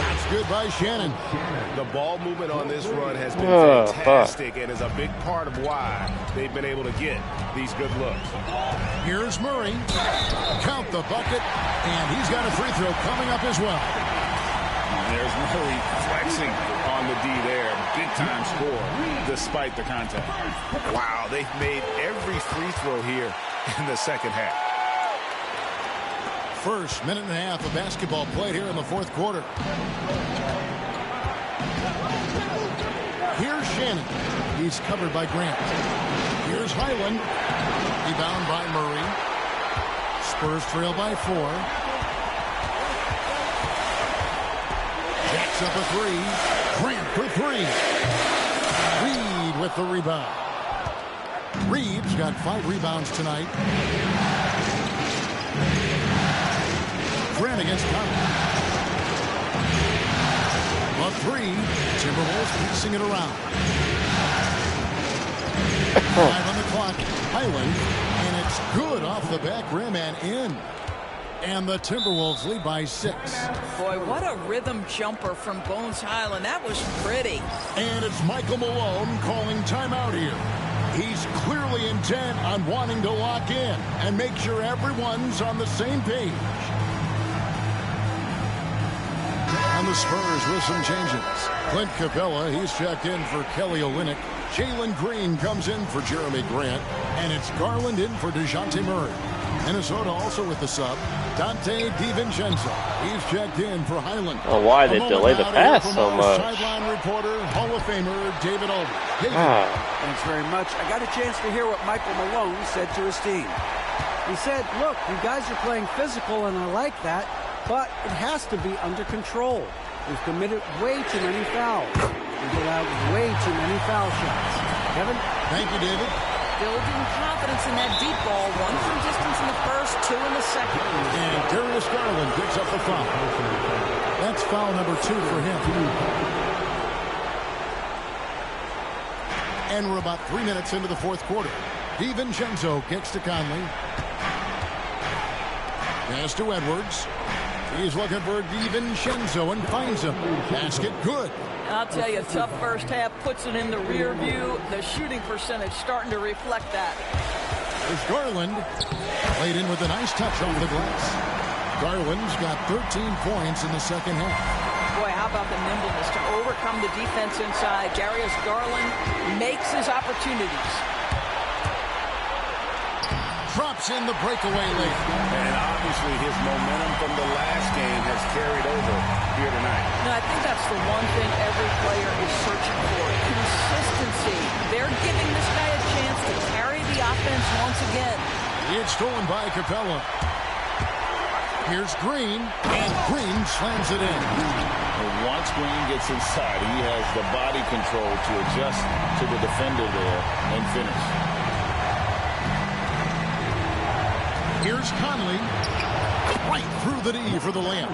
That's good by Shannon. The ball movement on this run has been fantastic and is a big part of why they've been able to get these good looks. Here's Murray. Count the bucket, and he's got a free throw coming up as well. There's Murray flexing on the D there. Big-time score, despite the contact. Wow, they've made every free throw here in the second half. First minute and a half of basketball played here in the fourth quarter. Here's Shannon. He's covered by Grant. Here's Highland. Rebound by Murray. Spurs trail by 4. Jacks up a 3. Grant for 3. Reed with the rebound. Reed's got 5 rebounds tonight. Grant against Conley. A 3. Timberwolves piecing it around. 5 on the clock. Highland. And it's good off the back rim and in. And the Timberwolves lead by 6. Boy, what a rhythm jumper from Bones Highland. That was pretty. And it's Michael Malone calling timeout here. He's clearly intent on wanting to lock in and make sure everyone's on the same page. And the Spurs with some changes. Clint Capella, he's checked in for Kelly Olynyk. Jalen Green comes in for Jeremy Grant. And it's Garland in for DeJounte Murray. Minnesota also with the sub. Dante DiVincenzo. He's checked in for Highland. Oh, why they delay the pass so much? Sideline reporter, Hall of Famer David Aldridge. Thanks very much. I got a chance to hear what Michael Malone said to his team. He said, look, you guys are playing physical, and I like that, but it has to be under control. We've committed way too many fouls. We've allowed way too many foul shots. Kevin? Thank you, David. Building confidence in that deep ball. 1 from distance in the first, 2 in the second. And Darius Garland picks up the foul. That's foul number 2 for him. And we're about 3 minutes into the fourth quarter. DiVincenzo kicks to Conley. Pass to Edwards. He's looking for DiVincenzo and finds him. Basket good. I'll tell you, tough first half, puts it in the rear view. The shooting percentage starting to reflect that. There's Garland. Played in with a nice touch off the glass. Garland's got 13 points in the second half. Boy, how about the nimbleness to overcome the defense inside. Darius Garland makes his opportunities. Drops in the breakaway late. And obviously his momentum from the last game has carried over here tonight. No, I think that's the one thing every player is searching for. Consistency. They're giving this guy a chance to carry the offense once again. It's stolen by Capella. Here's Green, and Green slams it in. And once Green gets inside, he has the body control to adjust to the defender there and finish. Here's Conley. Right through the D for the layup.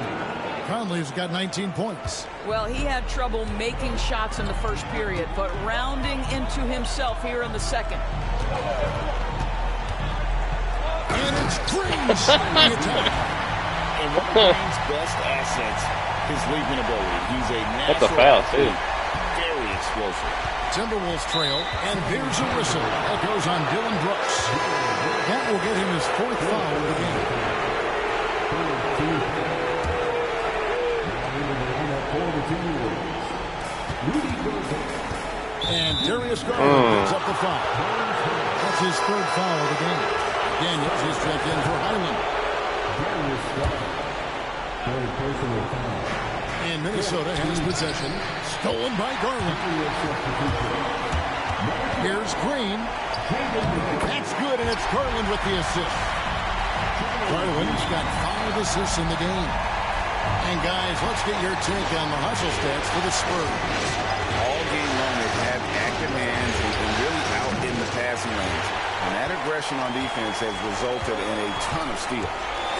Conley's got 19 points. Well, he had trouble making shots in the first period, but rounding into himself here in the second. And it's Green sliding it down. And one of Green's best assets, his leaping ability. He's a natural That's a foul, too. Very explosive. Timberwolves trail, and there's a whistle. That goes on Dylan Brooks. That will get him his fourth foul of the game. And Darius Garland picks up the foul. That's his third foul of the game. Daniels is checked in for Highland. And Minnesota has possession. Stolen by Garland. Here's Green. That's good, and it's Garland with the assist. Garland's got 5 assists in the game. And guys, let's get your take on the hustle stats for the Spurs. All game long, they've had active hands and really out in the passing lanes. And that aggression on defense has resulted in a ton of steals.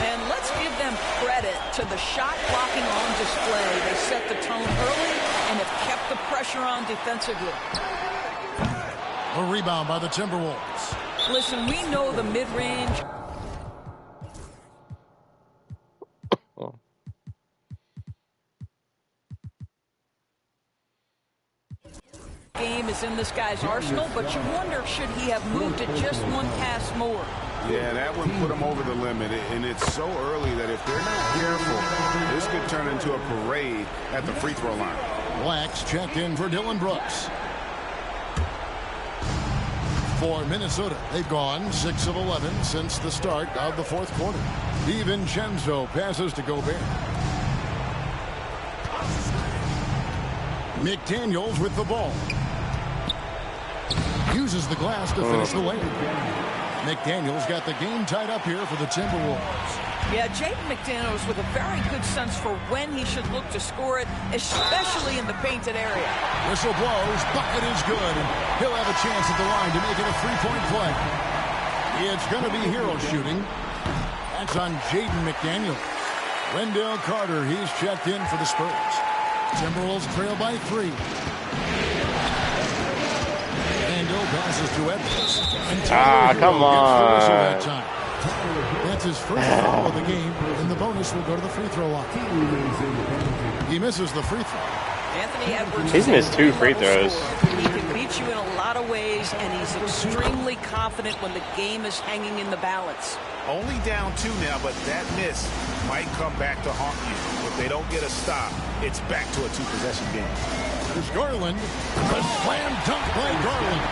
And let's give them credit to the shot blocking on display. They set the tone early and have kept the pressure on defensively. A rebound by the Timberwolves. Listen, we know the mid-range game is in this guy's arsenal, but you wonder, should he have moved it just one pass more? Yeah, that one put him over the limit, and it's so early that if they're not careful, this could turn into a parade at the free throw line. Blacks checked in for Dylan Brooks. For Minnesota, they've gone 6 of 11 since the start of the fourth quarter. DiVincenzo passes to Gobert. McDaniels with the ball. Uses the glass to finish the layup. McDaniels got the game tied up here for the Timberwolves. Yeah, Jaden McDaniels with a very good sense for when he should look to score it, especially in the painted area. Whistle blows, bucket is good, and he'll have a chance at the line to make it a three-point play. It's going to be hero shooting. That's on Jaden McDaniels. Wendell Carter, he's checked in for the Spurs. Timberwolves trail by 3. Randall passes to Edwards. Come on. That time. That's his first foul of the game, and the bonus will go to the free throw line. He misses the free throw. Anthony Edwards. He's missed 2 free throws. He can beat you in a lot of ways, and he's extremely confident when the game is hanging in the balance. Only down 2 now, but that miss might come back to haunt you. If they don't get a stop, it's back to a 2-possession game. There's Garland. A slam dunk by Garland.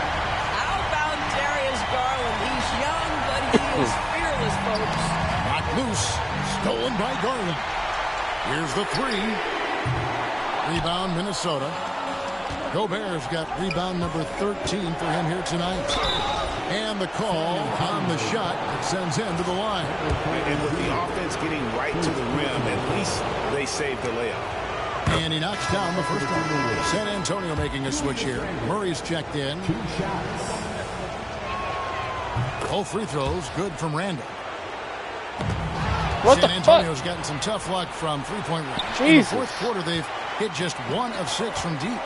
How about Darius Garland? He's young, but he is fearless, folks. Not loose. Stolen by Garland. Here's the 3. Rebound, Minnesota. Gobert's got rebound number 13 for him here tonight. And the call on the shot that sends him to the line. And with the offense getting right to the rim, at least they saved the layup. And he knocks down the first one. San Antonio making a switch here. Murray's checked in. 2 shots. All free throws good from Randall. What San the Antonio's fuck? gotten some tough luck from three-point range. Jesus. In the fourth quarter, they've hit just 1 of 6 from deep.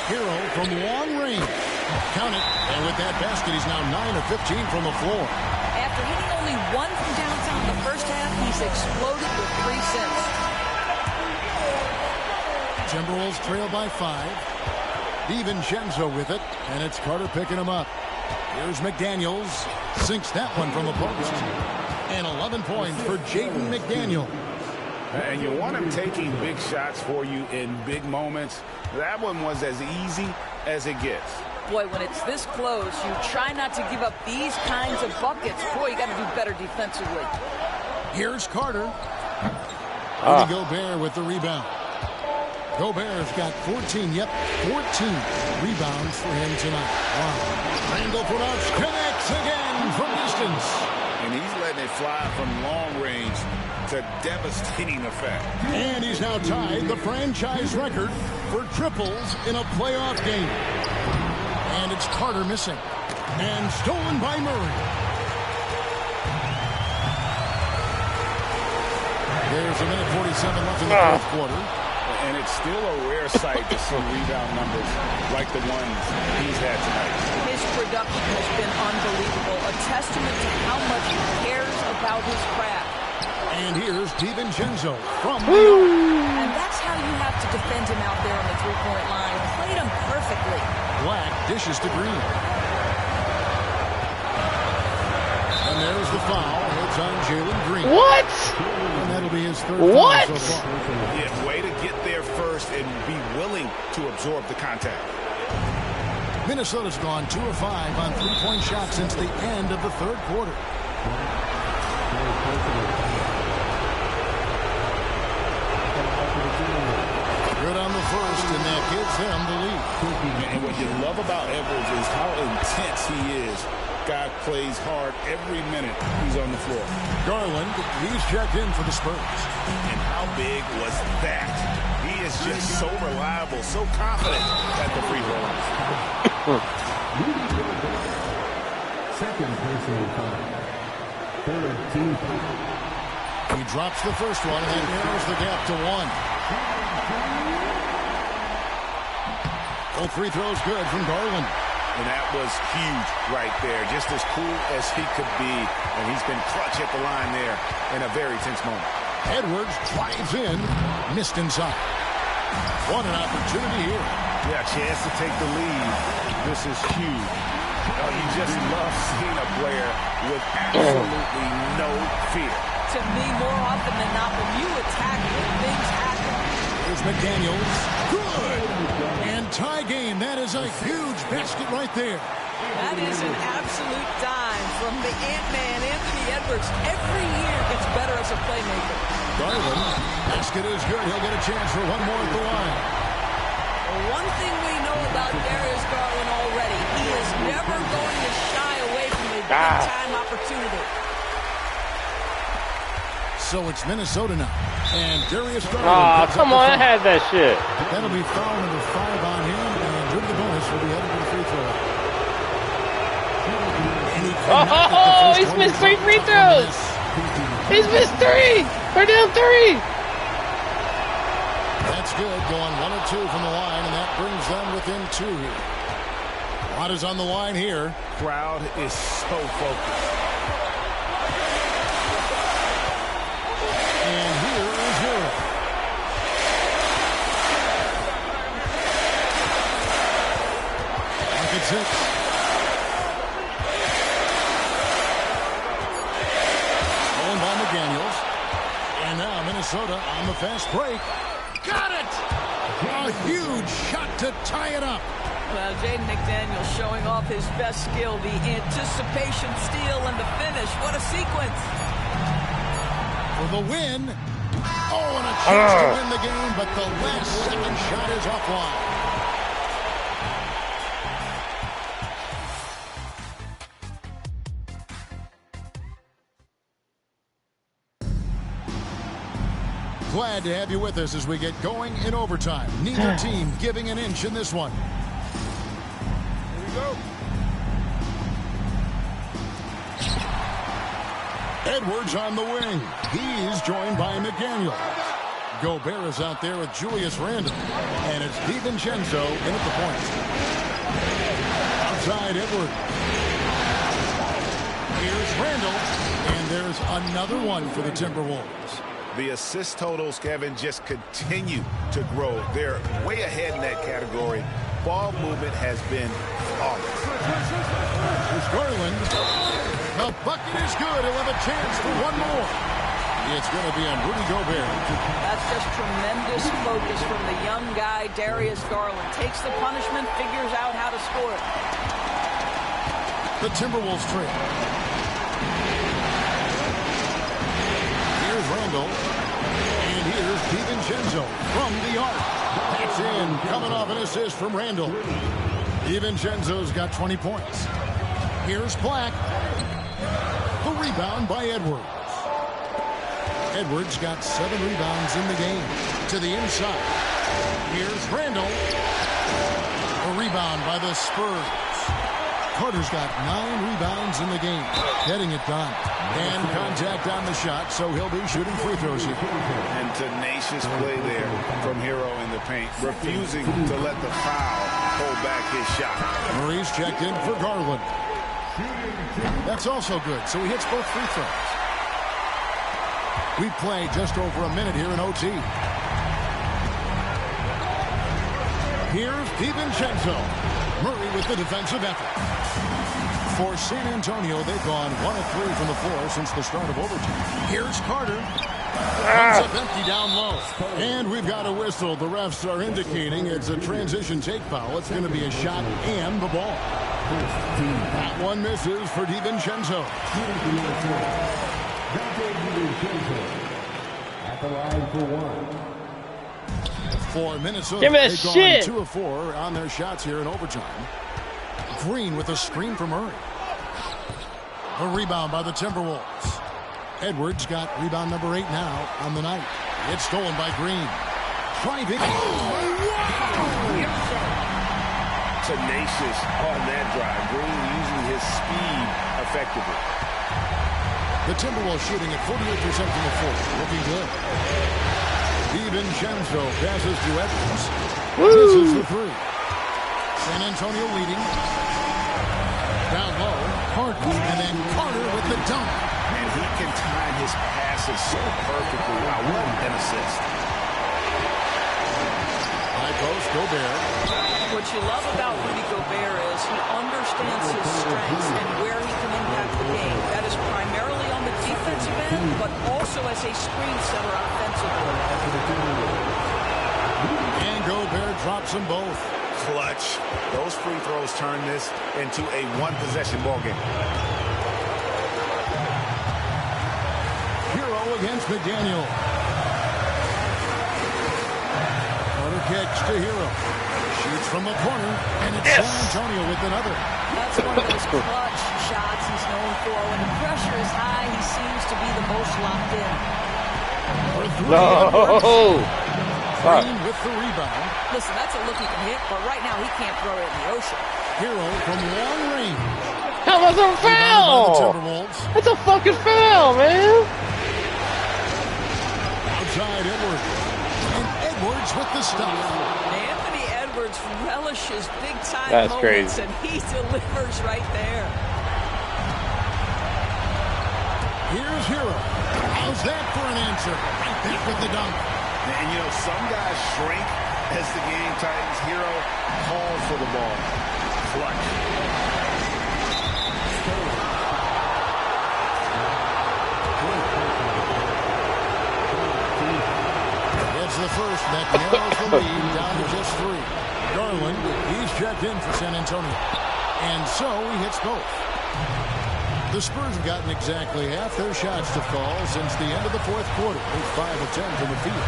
Hero from long range. Count it. And with that basket, he's now 9 of 15 from the floor. After hitting only 1 from downtown in the first half, he's It's exploded with 3 since. Timberwolves trail by 5. DiVincenzo with it, and it's Carter picking him up. Here's McDaniels. Sinks that one from the post. And 11 points for Jaden McDaniel. And you want him taking big shots for you in big moments. That one was as easy as it gets. Boy, when it's this close, you try not to give up these kinds of buckets. Boy, you got to do better defensively. Here's Carter. Rudy Gobert with the rebound. Gobert's got 14 rebounds for him tonight. Wow. Randall Pronounced connects again from distance. And he's letting it fly from long range to devastating effect. And he's now tied the franchise record for triples in a playoff game. And it's Carter missing. And stolen by Murray. There's a minute 47 left in the fourth quarter. And it's still a rare sight to see rebound numbers like the ones he's had tonight. His production has been unbelievable. A testament to how much he cares about his craft. And here's DiVincenzo from the arc. And that's how you have to defend him out there on the three-point line. Played him perfectly. Black dishes to Green. And there's the foul. It's on Jalen Green. What? And that'll be his third what? foul so far. Yeah, way to get there first and be willing to absorb the contact. Minnesota's gone 2 of 5 on three-point shots since the end of the third quarter. Good on the first, and that gives them the lead. And what you love about Edwards is how intense he is. Guy plays hard every minute he's on the floor. Garland, he's checked in for the Spurs. And how big was that? He is just so reliable, so confident at the free throw line. Second personal foul. Third team foul. He drops the first one, and that narrows the gap to 1. Both free throws good from Garland. And that was huge right there. Just as cool as he could be. And he's been clutch at the line there in a very tense moment. Edwards drives in. Missed inside. What an opportunity here. Yeah, chance to take the lead. This is huge. You just love seeing a player with absolutely no fear. To me, more often than not, when you attack, things happen. Here's McDaniels. Good. And tie game. That is a huge basket right there. That is an absolute dime from the Ant-Man, Anthony Edwards. Every year gets better as a playmaker. Garland. Basket is good. He'll get a chance for one more at the line. One thing we know about Darius Garland already, he is never going to shy away from a big-time opportunity. So it's Minnesota now. And Darius Garland. Come on, I had that shit. That'll be foul number 5 on him. And due to the bonus, will be headed to the free throw. He's missed 3 free throws. He's missed 3. We're down 3. That's good. Going 1 or 2 from the line, and that brings them within 2 here. A lot is on the line here. Crowd is so focused. And here is Europe. Back at 6. Stolen by McDaniels. And now Minnesota on the fast break. Got it! A huge shot to tie it up. Well, Jaden McDaniel showing off his best skill, the anticipation steal and the finish. What a sequence. For the win. Oh, and a chance to win the game, but the last second shot is offline. Glad to have you with us as we get going in overtime. Neither team giving an inch in this one. Here we go. Edwards on the wing. He's joined by McDaniel. Gobert is out there with Julius Randle. And it's DiVincenzo in at the point. Outside Edwards. Here's Randle. And there's another one for the Timberwolves. The assist totals, Kevin, just continue to grow. They're way ahead in that category. Ball movement has been flawless. Here's Garland. The bucket is good. He'll have a chance for one more. It's going to be on Rudy Gobert. That's just tremendous focus from the young guy, Darius Garland. Takes the punishment, figures out how to score it. The Timberwolves trail. Here's Randall. And here's DiVincenzo from the arc. That's in. Coming off an assist from Randall. DiVincenzo's got 20 points. Here's Black. The rebound by Edwards. Edwards got 7 rebounds in the game. To the inside. Here's Randall. A rebound by the Spurs. Carter's got 9 rebounds in the game. Getting it done. And contact on the shot, so he'll be shooting free throws here. And tenacious play there from Hero in the paint, refusing to let the foul hold back his shot. Murray's checked in for Garland. That's also good, so he hits both free throws. We play just over a minute here in OT. Here's DiVincenzo. Murray with the defensive effort. For San Antonio, they've gone 1 of 3 from the floor since the start of overtime. Here's Carter. Comes up empty down low. And we've got a whistle. The refs are indicating it's a transition take foul. It's going to be a shot and the ball. That one misses for DiVincenzo. At the line for 1. For Minnesota, give me they've shit. gone 2 of 4 on their shots here in overtime. Green with a screen from Murray. A rebound by the Timberwolves. Edwards got rebound number 8 now on the night. It's stolen by Green. Driving. Tenacious on that drive. Green using his speed effectively. The Timberwolves shooting at 48% from the floor. Looking good. DiVincenzo passes to Edwards. Misses the 3. San Antonio leading. Down low. Carter. And then Carter with the dunk. And he can time his passes so perfectly. Wow, what an assist. High post, Gobert. What you love about Rudy Gobert is he understands his strengths and where he can impact the game. That is primarily on the defensive end, but also as a screen setter offensively. And Gobert drops them both. Clutch. Those free throws turn this into a one-possession ball game. Hero against McDaniel. Carter kicks to Hero. Shoots from the corner, and it's San Antonio with another. That's one of those clutch shots he's known for. When the pressure is high, he seems to be the most locked in. No. Green with the rebound. Listen, that's a look he can hit, but right now he can't throw it in the ocean. Hero from long range. That was a foul! That's a fucking foul, man! Outside Edwards. And Edwards with the stop. Anthony Edwards relishes big-time moments, and he delivers right there. Here's Hero. How's that for an answer? Right back with the dunk. And, you know, some guys shrink as the game tightens. Hero calls for the ball. Clutch. It's the first that narrows the lead down to just 3. Garland, he's checked in for San Antonio. And so he hits both. The Spurs have gotten exactly half their shots to fall since the end of the 4th quarter. They're 5 of 10 from the field.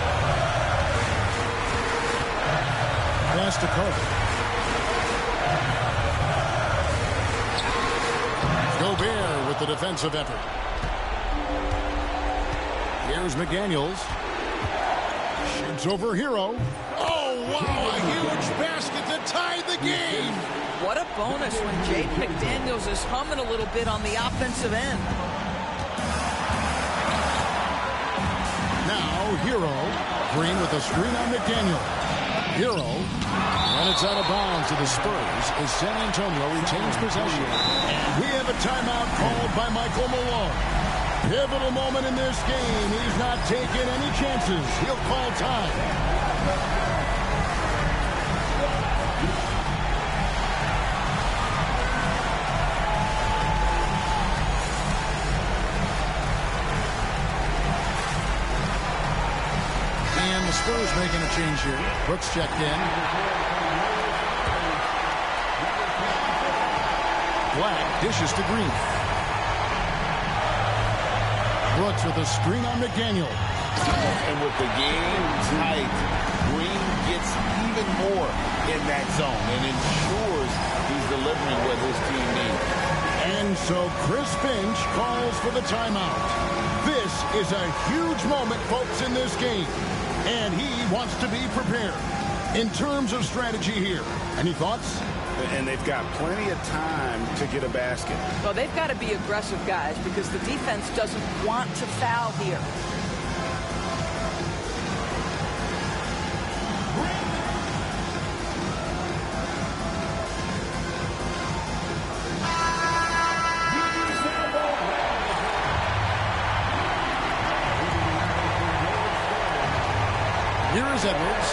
Pass to Carter. Gobert with the defensive effort. Here's McDaniels. Shoots over Hero. Oh, wow, a huge basket to tie the game. What a bonus when Jake McDaniels is humming a little bit on the offensive end. Now, Hero. Green with a screen on McDaniel. Hero. And it's out of bounds to the Spurs as San Antonio retains possession. We have a timeout called by Michael Malone. Pivotal moment in this game. He's not taking any chances. He'll call time. And the Spurs making a change here. Brooks checked in. Black dishes to Green. Brooks with a screen on McDaniel. And with the game tight, Green gets even more in that zone and ensures he's delivering what his team needs. And so Chris Finch calls for the timeout. This is a huge moment, folks, in this game. And he wants to be prepared. In terms of strategy here, any thoughts? And they've got plenty of time to get a basket. Well, they've got to be aggressive, guys, because the defense doesn't want to foul here. Here is Edwards.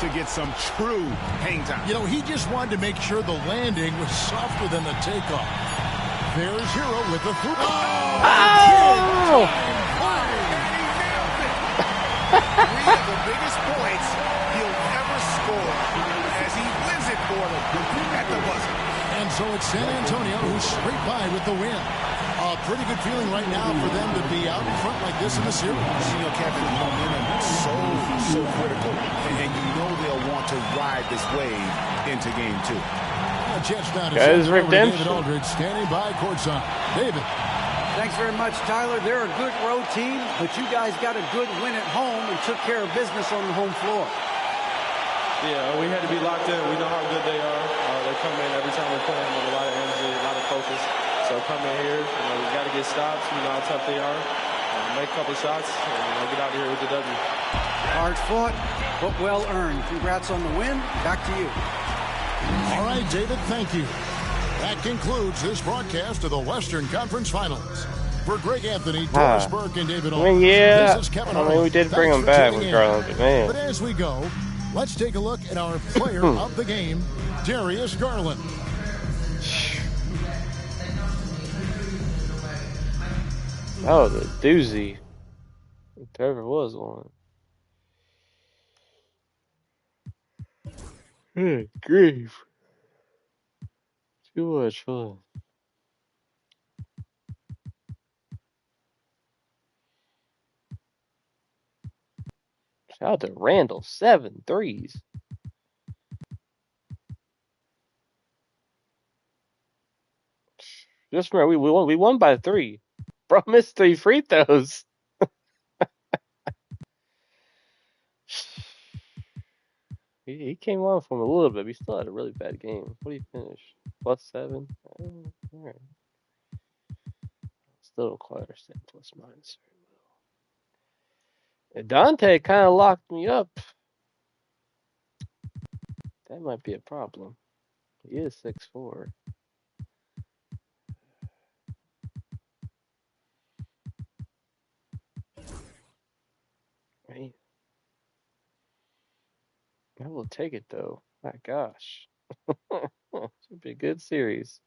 To get some true hang time. You know, he just wanted to make sure the landing was softer than the takeoff. There's Hero with the three. Oh! Three of the biggest points he'll ever score as he wins it for them at the buzzer. And so it's San Antonio who's straight by with the win. A pretty good feeling right now for them to be out in front like this in the series. You know, Captain, momentum so critical, and you know they'll want to ride this wave into game 2. Guys, redemption. David Aldridge standing by courtside. David. Thanks very much, Tyler. They're a good road team, but you guys got a good win at home and took care of business on the home floor. Yeah, we had to be locked in. We know how good they are. They come in every time we play them with a lot of energy, a lot of focus. So come in here, we got to get stops. We know how tough they are. Make a couple shots and get out of here with the W. Hard fought, but well earned. Congrats on the win. Back to you. All right, David, thank you. That concludes this broadcast of the Western Conference Finals. For Greg Anthony, Doris Burke, and David Aldridge, this is Kevin Harlan. We did bring him back with Garland, but man. But as we go, let's take a look at our player of the game, Darius Garland. Oh, the doozy. If there ever was one. Good grief. Too much fun. Shout out to Randall, 7 threes. Just remember, we won by 3. Bro missed 3 free throws. he came on from a little bit, but he still had a really bad game. What did he finish? +7? All right. Still don't quite understand plus minus very well. And Dante kind of locked me up. That might be a problem. He is 6'4". Right. I will take it though. My gosh. Should be a good series.